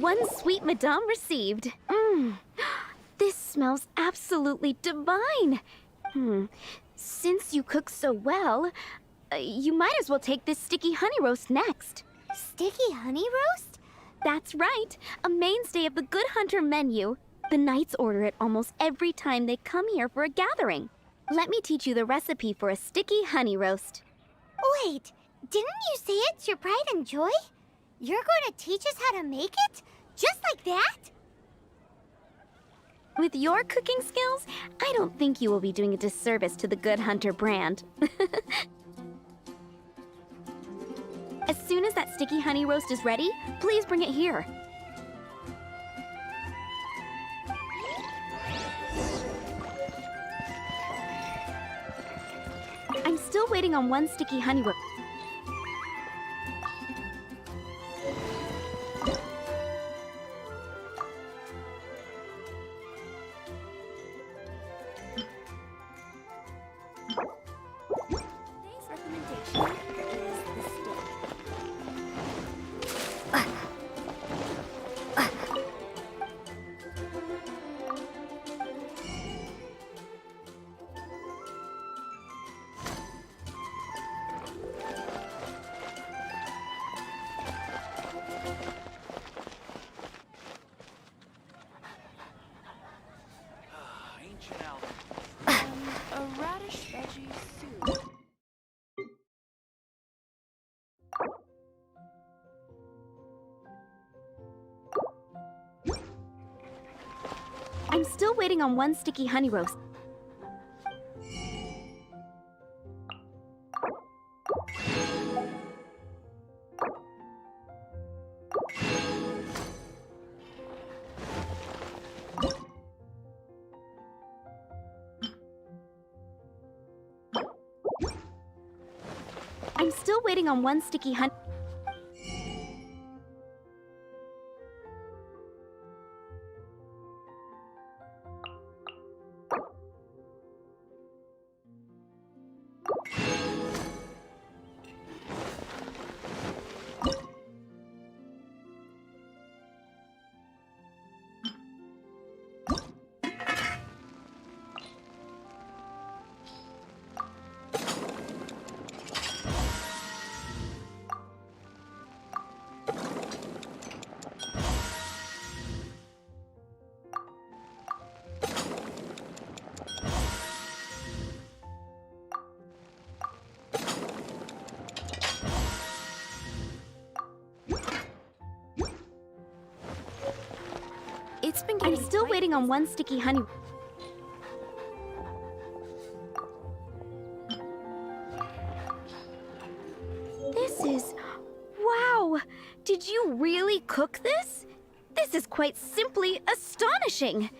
One sweet madame received. This smells absolutely divine. Since you cook so well, you might as well take this sticky honey roast next. Sticky honey roast? That's right, a mainstay of the Good Hunter menu. The knights order it almost every time they come here for a gathering. Let me teach you the recipe for a sticky honey roast. Wait, didn't you say it's your pride and joy? You're going to teach us how to make it? Just like that? With your cooking skills, I don't think you will be doing a disservice to the Good Hunter brand. As soon as that sticky honey roast is ready, please bring it here. I'm still waiting on one sticky honey roast. A radish veggie soup. I'm still waiting on one sticky honey roast. I'm still waiting on one sticky honey. I'm still waiting on one sticky honey. This is... Wow! Did you really cook this? This is quite simply astonishing!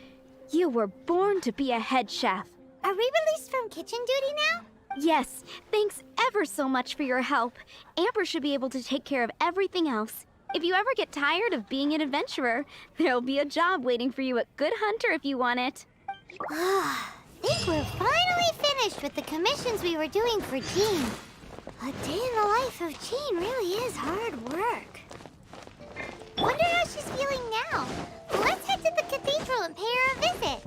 You were born to be a head chef. Are we released from kitchen duty now? Yes, thanks ever so much for your help. Amber should be able to take care of everything else. If you ever get tired of being an adventurer, there'll be a job waiting for you at Good Hunter if you want it. Think we're finally finished with the commissions we were doing for Jean. A day in the life of Jean really is hard work. Wonder how she's feeling now. Let's head to the cathedral and pay her a visit.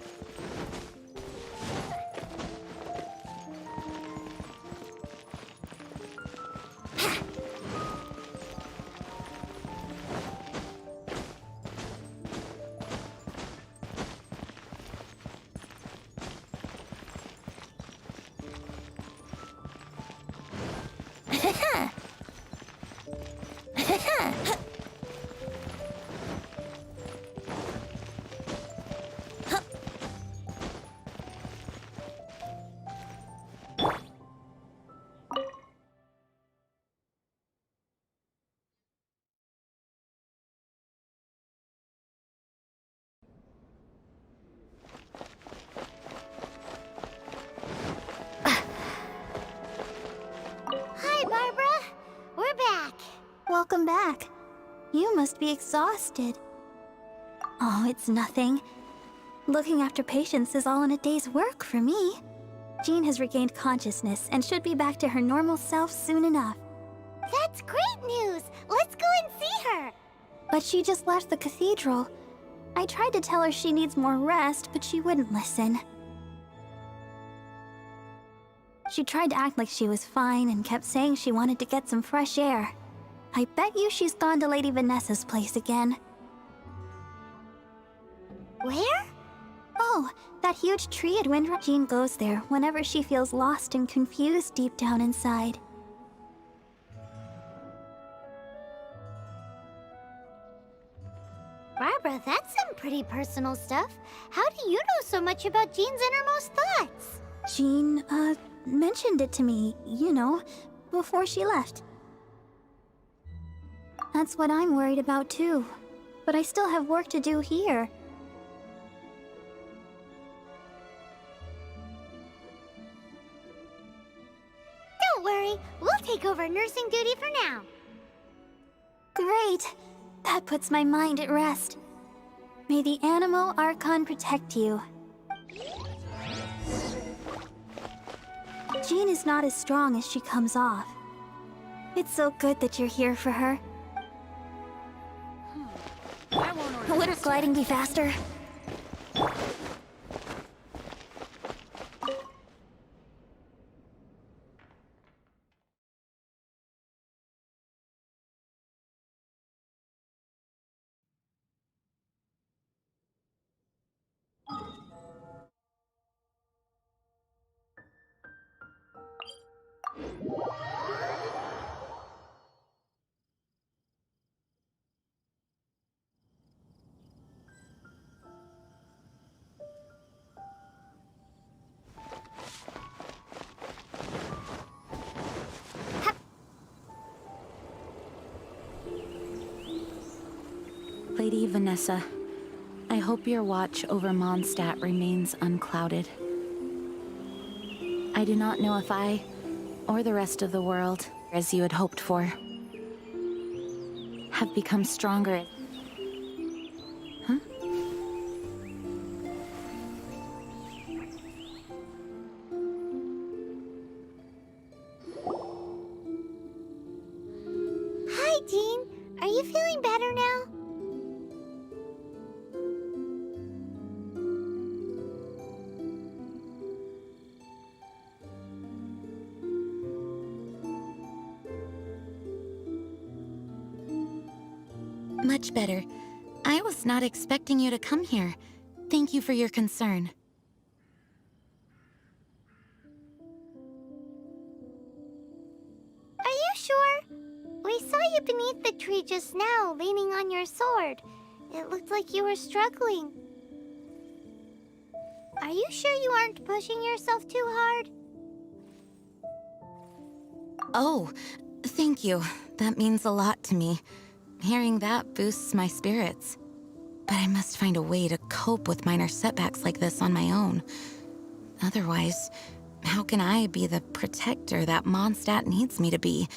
Welcome back. You must be exhausted. Oh, it's nothing. Looking after patients is all in a day's work for me. Jean has regained consciousness and should be back to her normal self soon enough. That's great news! Let's go and see her! but she just left the cathedral. I tried to tell her she needs more rest, but she wouldn't listen. She tried to act like she was fine and kept saying she wanted to get some fresh air. I bet you she's gone to Lady Vanessa's place again. Where? Oh, that huge tree at Windrun. Jean goes there whenever she feels lost and confused deep down inside. Barbara, that's some pretty personal stuff. How do you know so much about Jean's innermost thoughts? Jean, mentioned it to me, you know, before she left. That's what I'm worried about too. But I still have work to do here. Don't worry, we'll take over nursing duty for now. Great! That puts my mind at rest. May the Animo Archon protect you. Jean is not as strong as she comes off. It's so good that you're here for her. Would gliding be faster? Lady Vanessa, I hope your watch over Mondstadt remains unclouded. I do not know if I, or the rest of the world, as you had hoped for, have become stronger. Huh? Hi, Jean. Are you feeling better now? Much better. I was not expecting you to come here. Thank you for your concern. Are you sure? We saw you beneath the tree just now, leaning on your sword. It looked like you were struggling. Are you sure you aren't pushing yourself too hard? Oh, thank you. That means a lot to me. Hearing that boosts my spirits. But I must find a way to cope with minor setbacks like this on my own. Otherwise, how can I be the protector that Mondstadt needs me to be?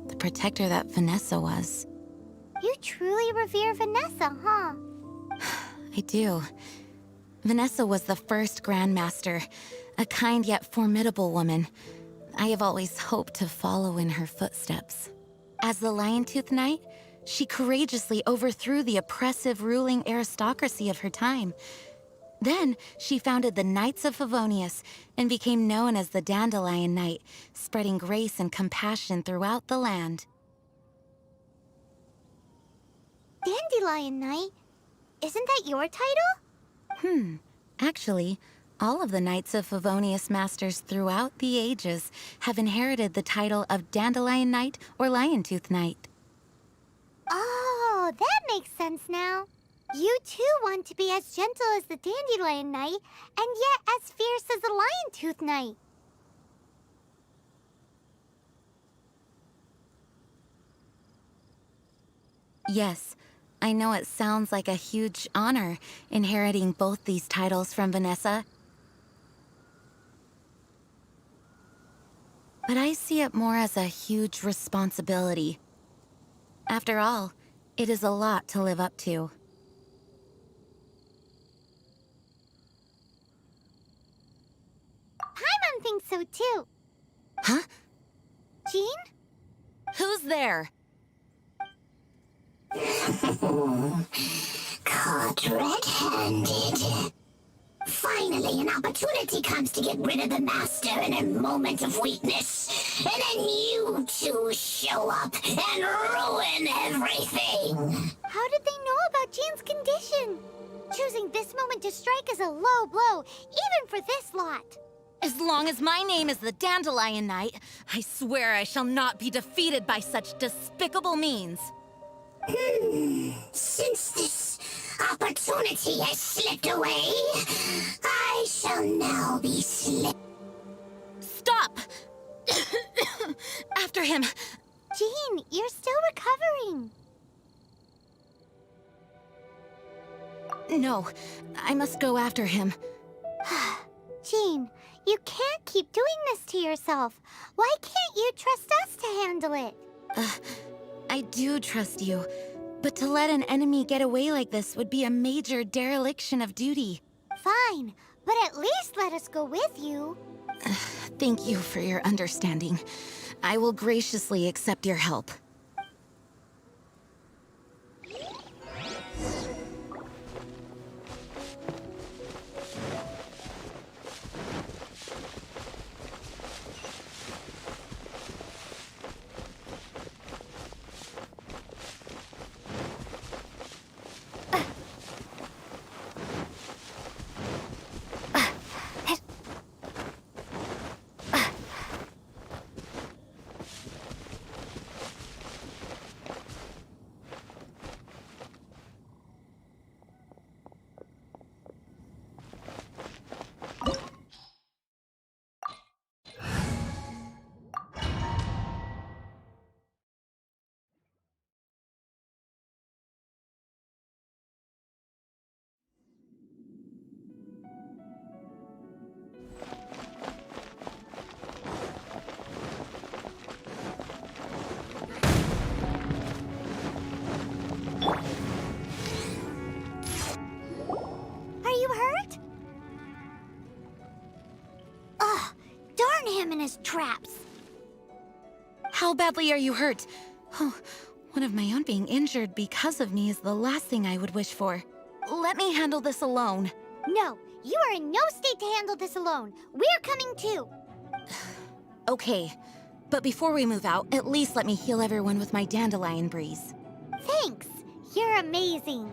The protector that Vanessa was. You truly revere Vanessa, huh? I do. Vanessa was the first Grandmaster, a kind yet formidable woman. I have always hoped to follow in her footsteps. As the Lion-Tooth Knight, she courageously overthrew the oppressive ruling aristocracy of her time. Then, she founded the Knights of Favonius and became known as the Dandelion Knight, spreading grace and compassion throughout the land. Dandelion Knight? Isn't that your title? Actually, all of the Knights of Favonius Masters throughout the ages have inherited the title of Dandelion Knight or Lion-Tooth Knight. Oh, that makes sense now. You too want to be as gentle as the Dandelion Knight, and yet as fierce as the Lion-Tooth Knight. Yes, I know it sounds like a huge honor, inheriting both these titles from Vanessa. But I see it more as a huge responsibility. After all, it is a lot to live up to. Paimon thinks so too. Huh? Jean? Who's there? Caught red-handed. Finally, an opportunity comes to get rid of the Master in a moment of weakness. And then you two show up and ruin everything. How did they know about Jean's condition? Choosing this moment to strike is a low blow, even for this lot. As long as my name is the Dandelion Knight, I swear I shall not be defeated by such despicable means. Since this opportunity has slipped away, I shall now be Stop! After him! Jean, you're still recovering. No, I must go after him. Jean, you can't keep doing this to yourself. Why can't you trust us to handle it? I do trust you, but to let an enemy get away like this would be a major dereliction of duty. Fine, but at least let us go with you. Thank you for your understanding. I will graciously accept your help. His traps. How badly are you hurt? Oh, one of my own being injured because of me is the last thing I would wish for. Let me handle this alone. No, you are in no state to handle this alone. We're coming too. Okay, but before we move out, at least let me heal everyone with my dandelion breeze. Thanks. You're amazing.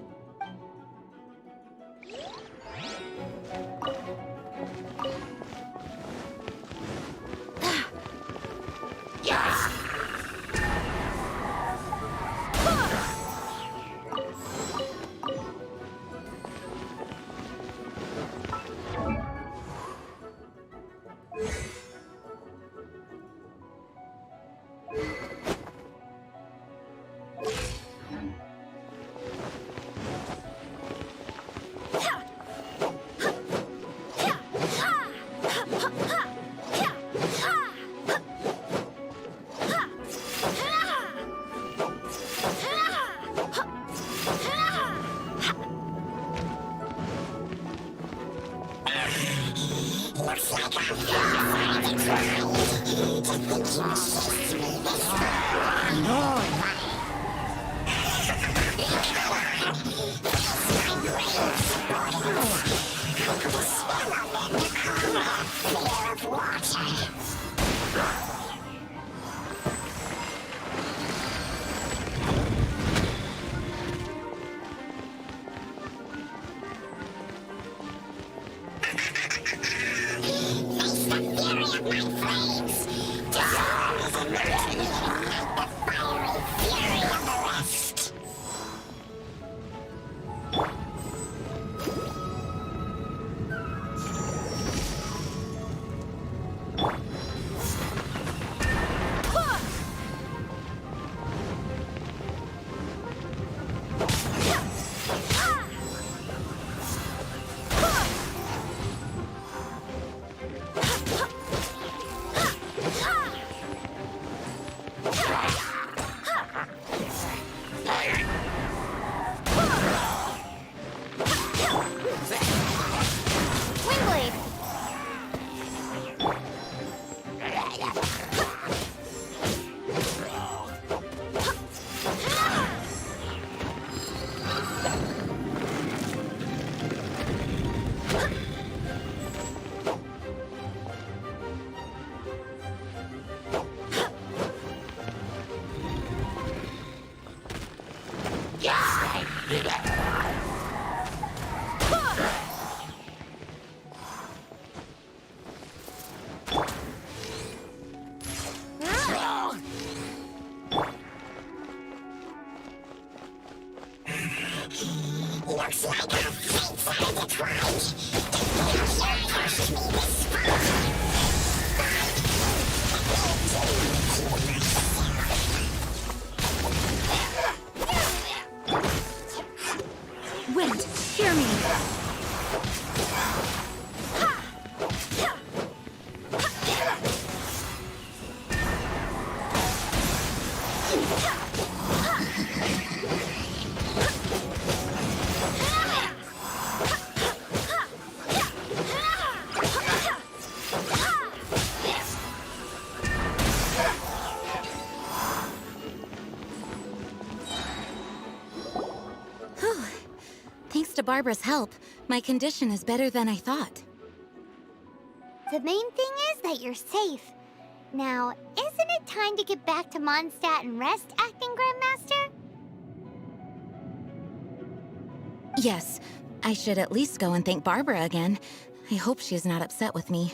Wind, hear me. Thanks to Barbara's help, my condition is better than I thought. The main thing is that you're safe. Now, isn't it time to get back to Mondstadt and rest, Acting Grandmaster? Yes, I should at least go and thank Barbara again. I hope she's not upset with me.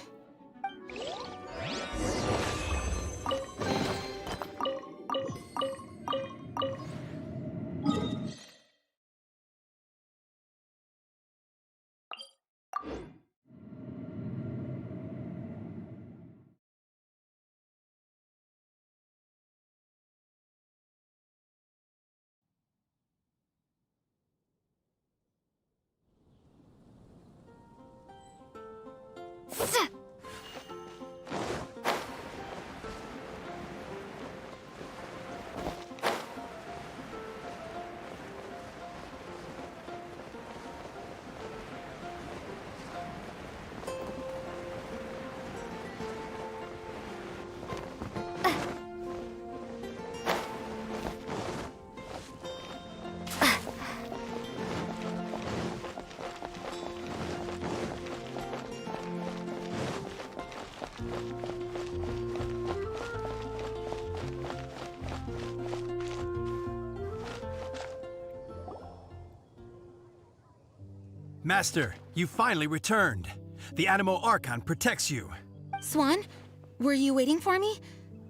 Master, you finally returned. The Animo Archon protects you. Swan, were you waiting for me?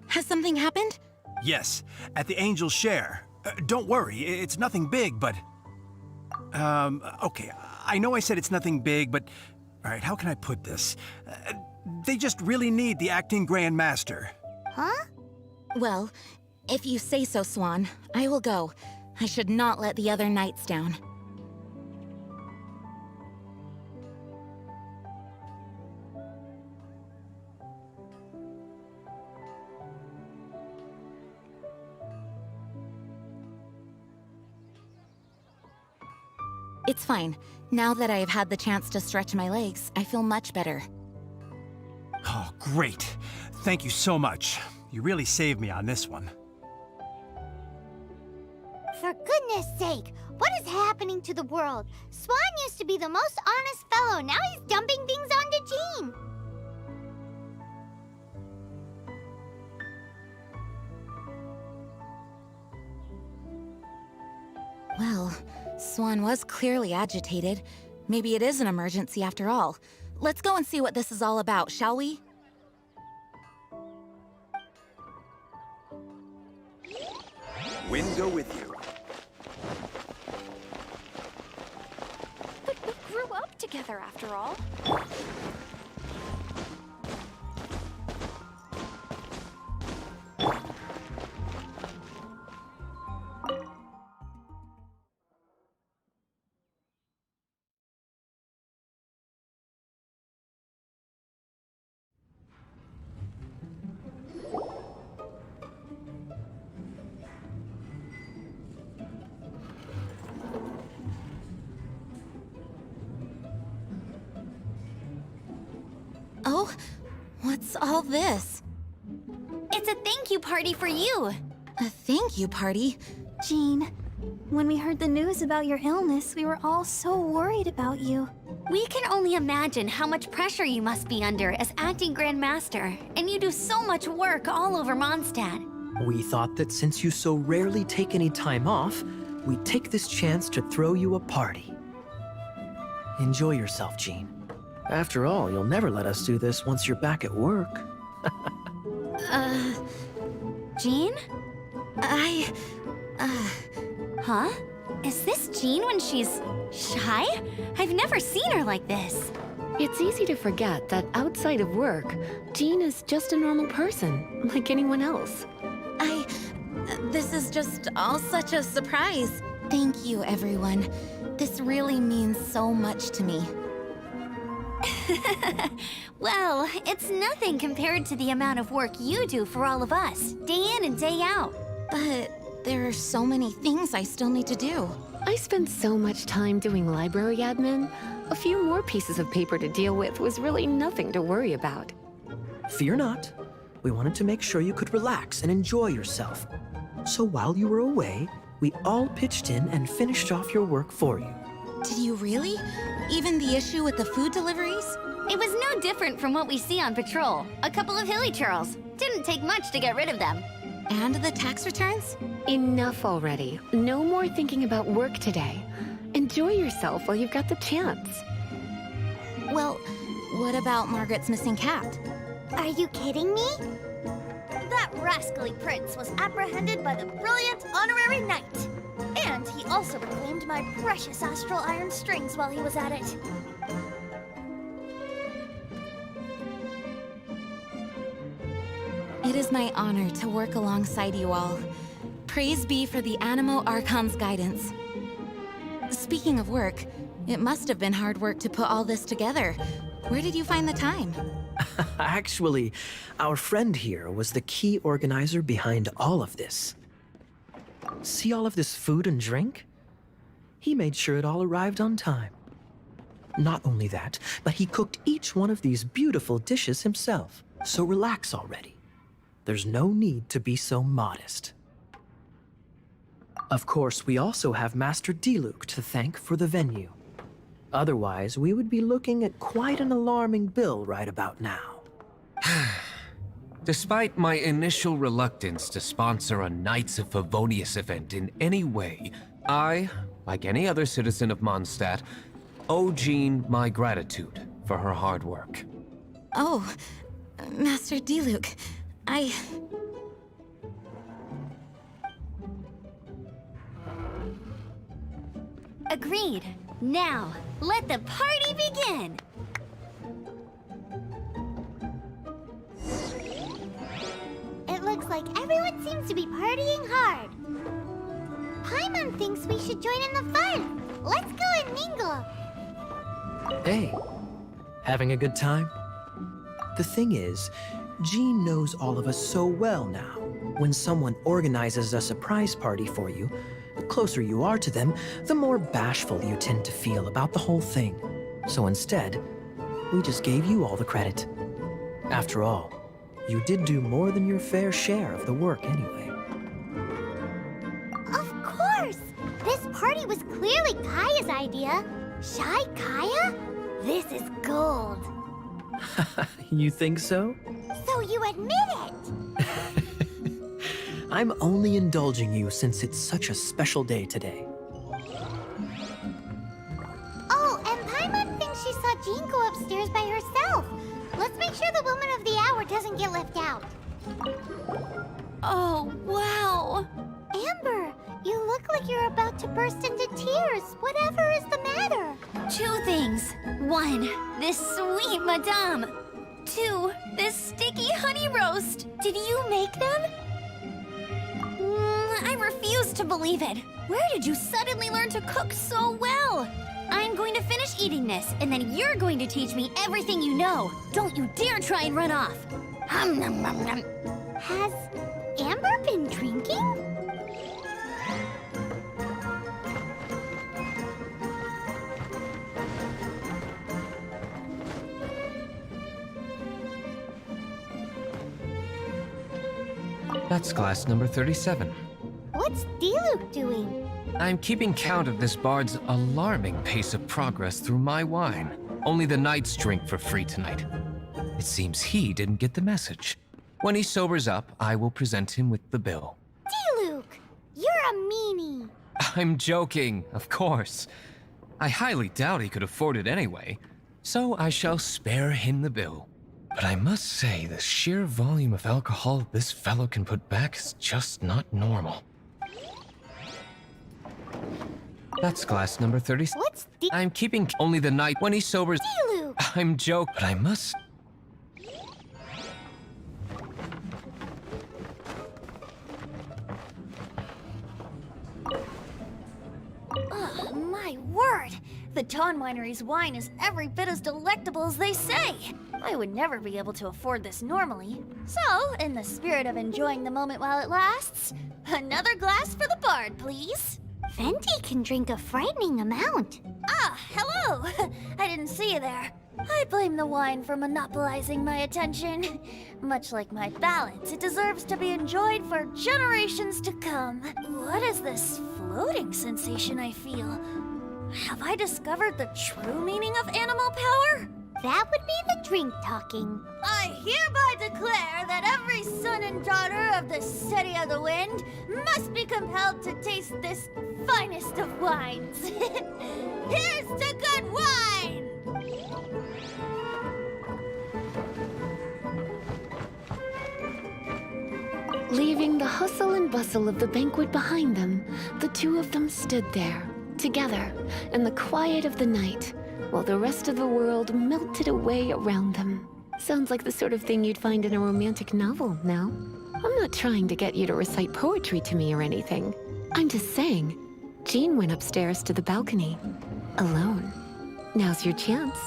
Has something happened? Yes, at the Angel's Share. Don't worry, it's nothing big, but... okay, I know I said it's nothing big, but... Alright, how can I put this? They just really need the Acting Grand Master. Huh? Well, if you say so, Swan, I will go. I should not let the other knights down. It's fine. Now that I have had the chance to stretch my legs, I feel much better. Oh, great. Thank you so much. You really saved me on this one. For goodness sake, what is happening to the world? Swan used to be the most honest fellow. Now he's dumping things onto Jean. Well, Swan was clearly agitated. Maybe it is an emergency after all. Let's go and see what this is all about, shall we? Wind go with you. But we grew up together after all. Oh, what's all this? It's a thank you party for you. A thank you party? Jean, when we heard the news about your illness, we were all so worried about you. We can only imagine how much pressure you must be under as acting Grand Master, and you do so much work all over Mondstadt. We thought that since you so rarely take any time off, we'd take this chance to throw you a party. Enjoy yourself, Jean. After all, you'll never let us do this once you're back at work. Jean? Huh? Is this Jean when she's shy? I've never seen her like this. It's easy to forget that outside of work, Jean is just a normal person, like anyone else. This is just all such a surprise. Thank you, everyone. This really means so much to me. Well, it's nothing compared to the amount of work you do for all of us, day in and day out. But there are so many things I still need to do. I spent so much time doing library admin. A few more pieces of paper to deal with was really nothing to worry about. Fear not. We wanted to make sure you could relax and enjoy yourself. So while you were away, we all pitched in and finished off your work for you. Did you really? Even the issue with the food deliveries? It was no different from what we see on patrol. A couple of hilly churls. Didn't take much to get rid of them. And the tax returns? Enough already. No more thinking about work today. Enjoy yourself while you've got the chance. Well, what about Margaret's missing cat? Are you kidding me? That rascally prince was apprehended by the brilliant honorary knight. And he also reclaimed my precious astral iron strings while he was at it. It is my honor to work alongside you all. Praise be for the Animo Archon's guidance. Speaking of work, it must have been hard work to put all this together. Where did you find the time? Actually, our friend here was the key organizer behind all of this. See all of this food and drink? He made sure it all arrived on time. Not only that, but he cooked each one of these beautiful dishes himself. So relax already. There's no need to be so modest. Of course, we also have Master Diluc to thank for the venue. Otherwise, we would be looking at quite an alarming bill right about now. Despite my initial reluctance to sponsor a Knights of Favonius event in any way, I, like any other citizen of Mondstadt, owe Jean my gratitude for her hard work. Oh, Master Diluc, Agreed. Now, let the party begin! It looks like everyone seems to be partying hard. Paimon thinks we should join in the fun. Let's go and mingle. Hey, having a good time? The thing is, Jean knows all of us so well now. When someone organizes a surprise party for you, the closer you are to them, the more bashful you tend to feel about the whole thing. So instead, we just gave you all the credit. After all, you did do more than your fair share of the work anyway. Of course! This party was clearly Kaya's idea. Shy Kaya? This is gold. You think so? So you admit it! I'm only indulging you since it's such a special day today. Oh, and Paimon thinks she saw Jean go upstairs by herself. Let's make sure the woman of the hour doesn't get left out. Oh, wow! Amber, you look like you're about to burst into tears. Whatever is the matter? 2 things. 1, this sweet madame. 2, this sticky honey roast. Did you make them? I refuse to believe it. Where did you suddenly learn to cook so well? I'm going to finish eating this, and then you're going to teach me everything you know. Don't you dare try and run off. Hum, nom, nom, nom. Has Amber been drinking? That's glass number 37. What's Diluc doing? I'm keeping count of this bard's alarming pace of progress through my wine. Only the knights drink for free tonight. It seems he didn't get the message. When he sobers up, I will present him with the bill. Diluc, you're a meanie. I'm joking, of course. I highly doubt he could afford it anyway, so I shall spare him the bill. But I must say, the sheer volume of alcohol this fellow can put back is just not normal. That's glass number 30. What's the I'm keeping only the night when he sobers. Dealoo? I'm joking, but I must. Ugh, my word! The Dawn Winery's wine is every bit as delectable as they say. I would never be able to afford this normally. So, in the spirit of enjoying the moment while it lasts, another glass for the bard, please. Venti can drink a frightening amount. Ah, hello! I didn't see you there. I blame the wine for monopolizing my attention. Much like my ballads, it deserves to be enjoyed for generations to come. What is this floating sensation I feel? Have I discovered the true meaning of animal power? That would be the drink talking. I hereby declare that every son and daughter of the City of the Wind must be compelled to taste this finest of wines. Here's to good wine! Leaving the hustle and bustle of the banquet behind them, the two of them stood there, together, in the quiet of the night, while the rest of the world melted away around them. Sounds like the sort of thing you'd find in a romantic novel, no? I'm not trying to get you to recite poetry to me or anything. I'm just saying, Jean went upstairs to the balcony, alone. Now's your chance.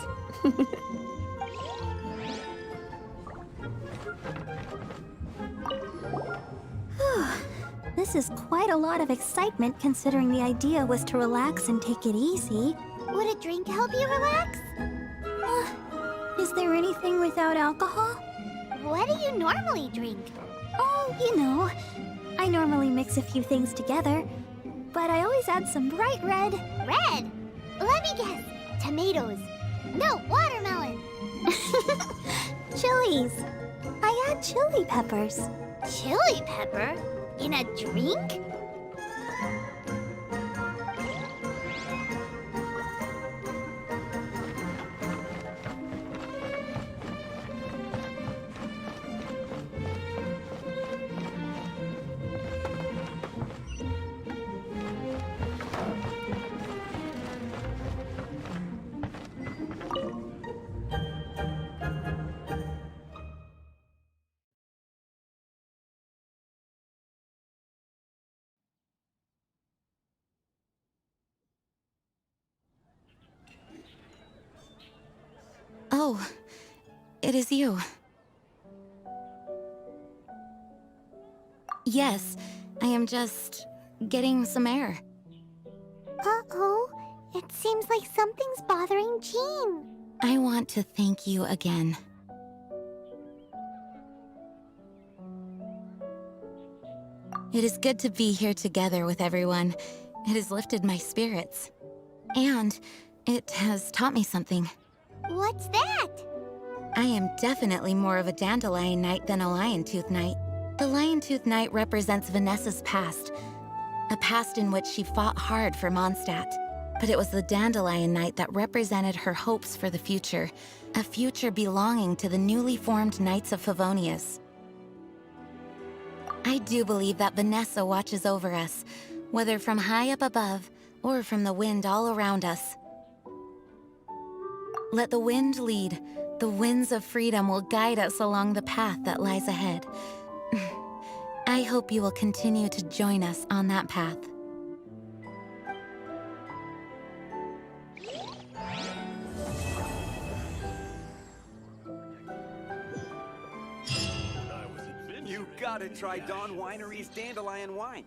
This is quite a lot of excitement considering the idea was to relax and take it easy. Would a drink help you relax? Is there anything without alcohol? What do you normally drink? Oh, you know, I normally mix a few things together, but I always add some bright red. Red? Let me guess. Tomatoes. No, watermelon. Chilies. I add chili peppers. Chili pepper? In a drink? Oh, it is you. Yes, I am just getting some air. Uh-oh. It seems like something's bothering Jean. I want to thank you again. It is good to be here together with everyone. It has lifted my spirits. And it has taught me something. What's that? I am definitely more of a Dandelion Knight than a Lion Tooth Knight. The Lion Tooth Knight represents Vanessa's past. A past in which she fought hard for Mondstadt. But it was the Dandelion Knight that represented her hopes for the future. A future belonging to the newly formed Knights of Favonius. I do believe that Vanessa watches over us, whether from high up above or from the wind all around us. Let the wind lead. The winds of freedom will guide us along the path that lies ahead. I hope you will continue to join us on that path. You gotta try Dawn Winery's Dandelion Wine.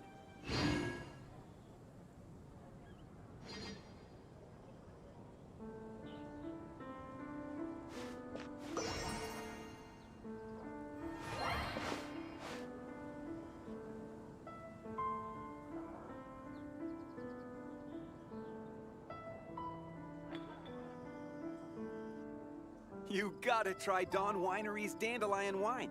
You gotta try Dawn Winery's Dandelion Wine.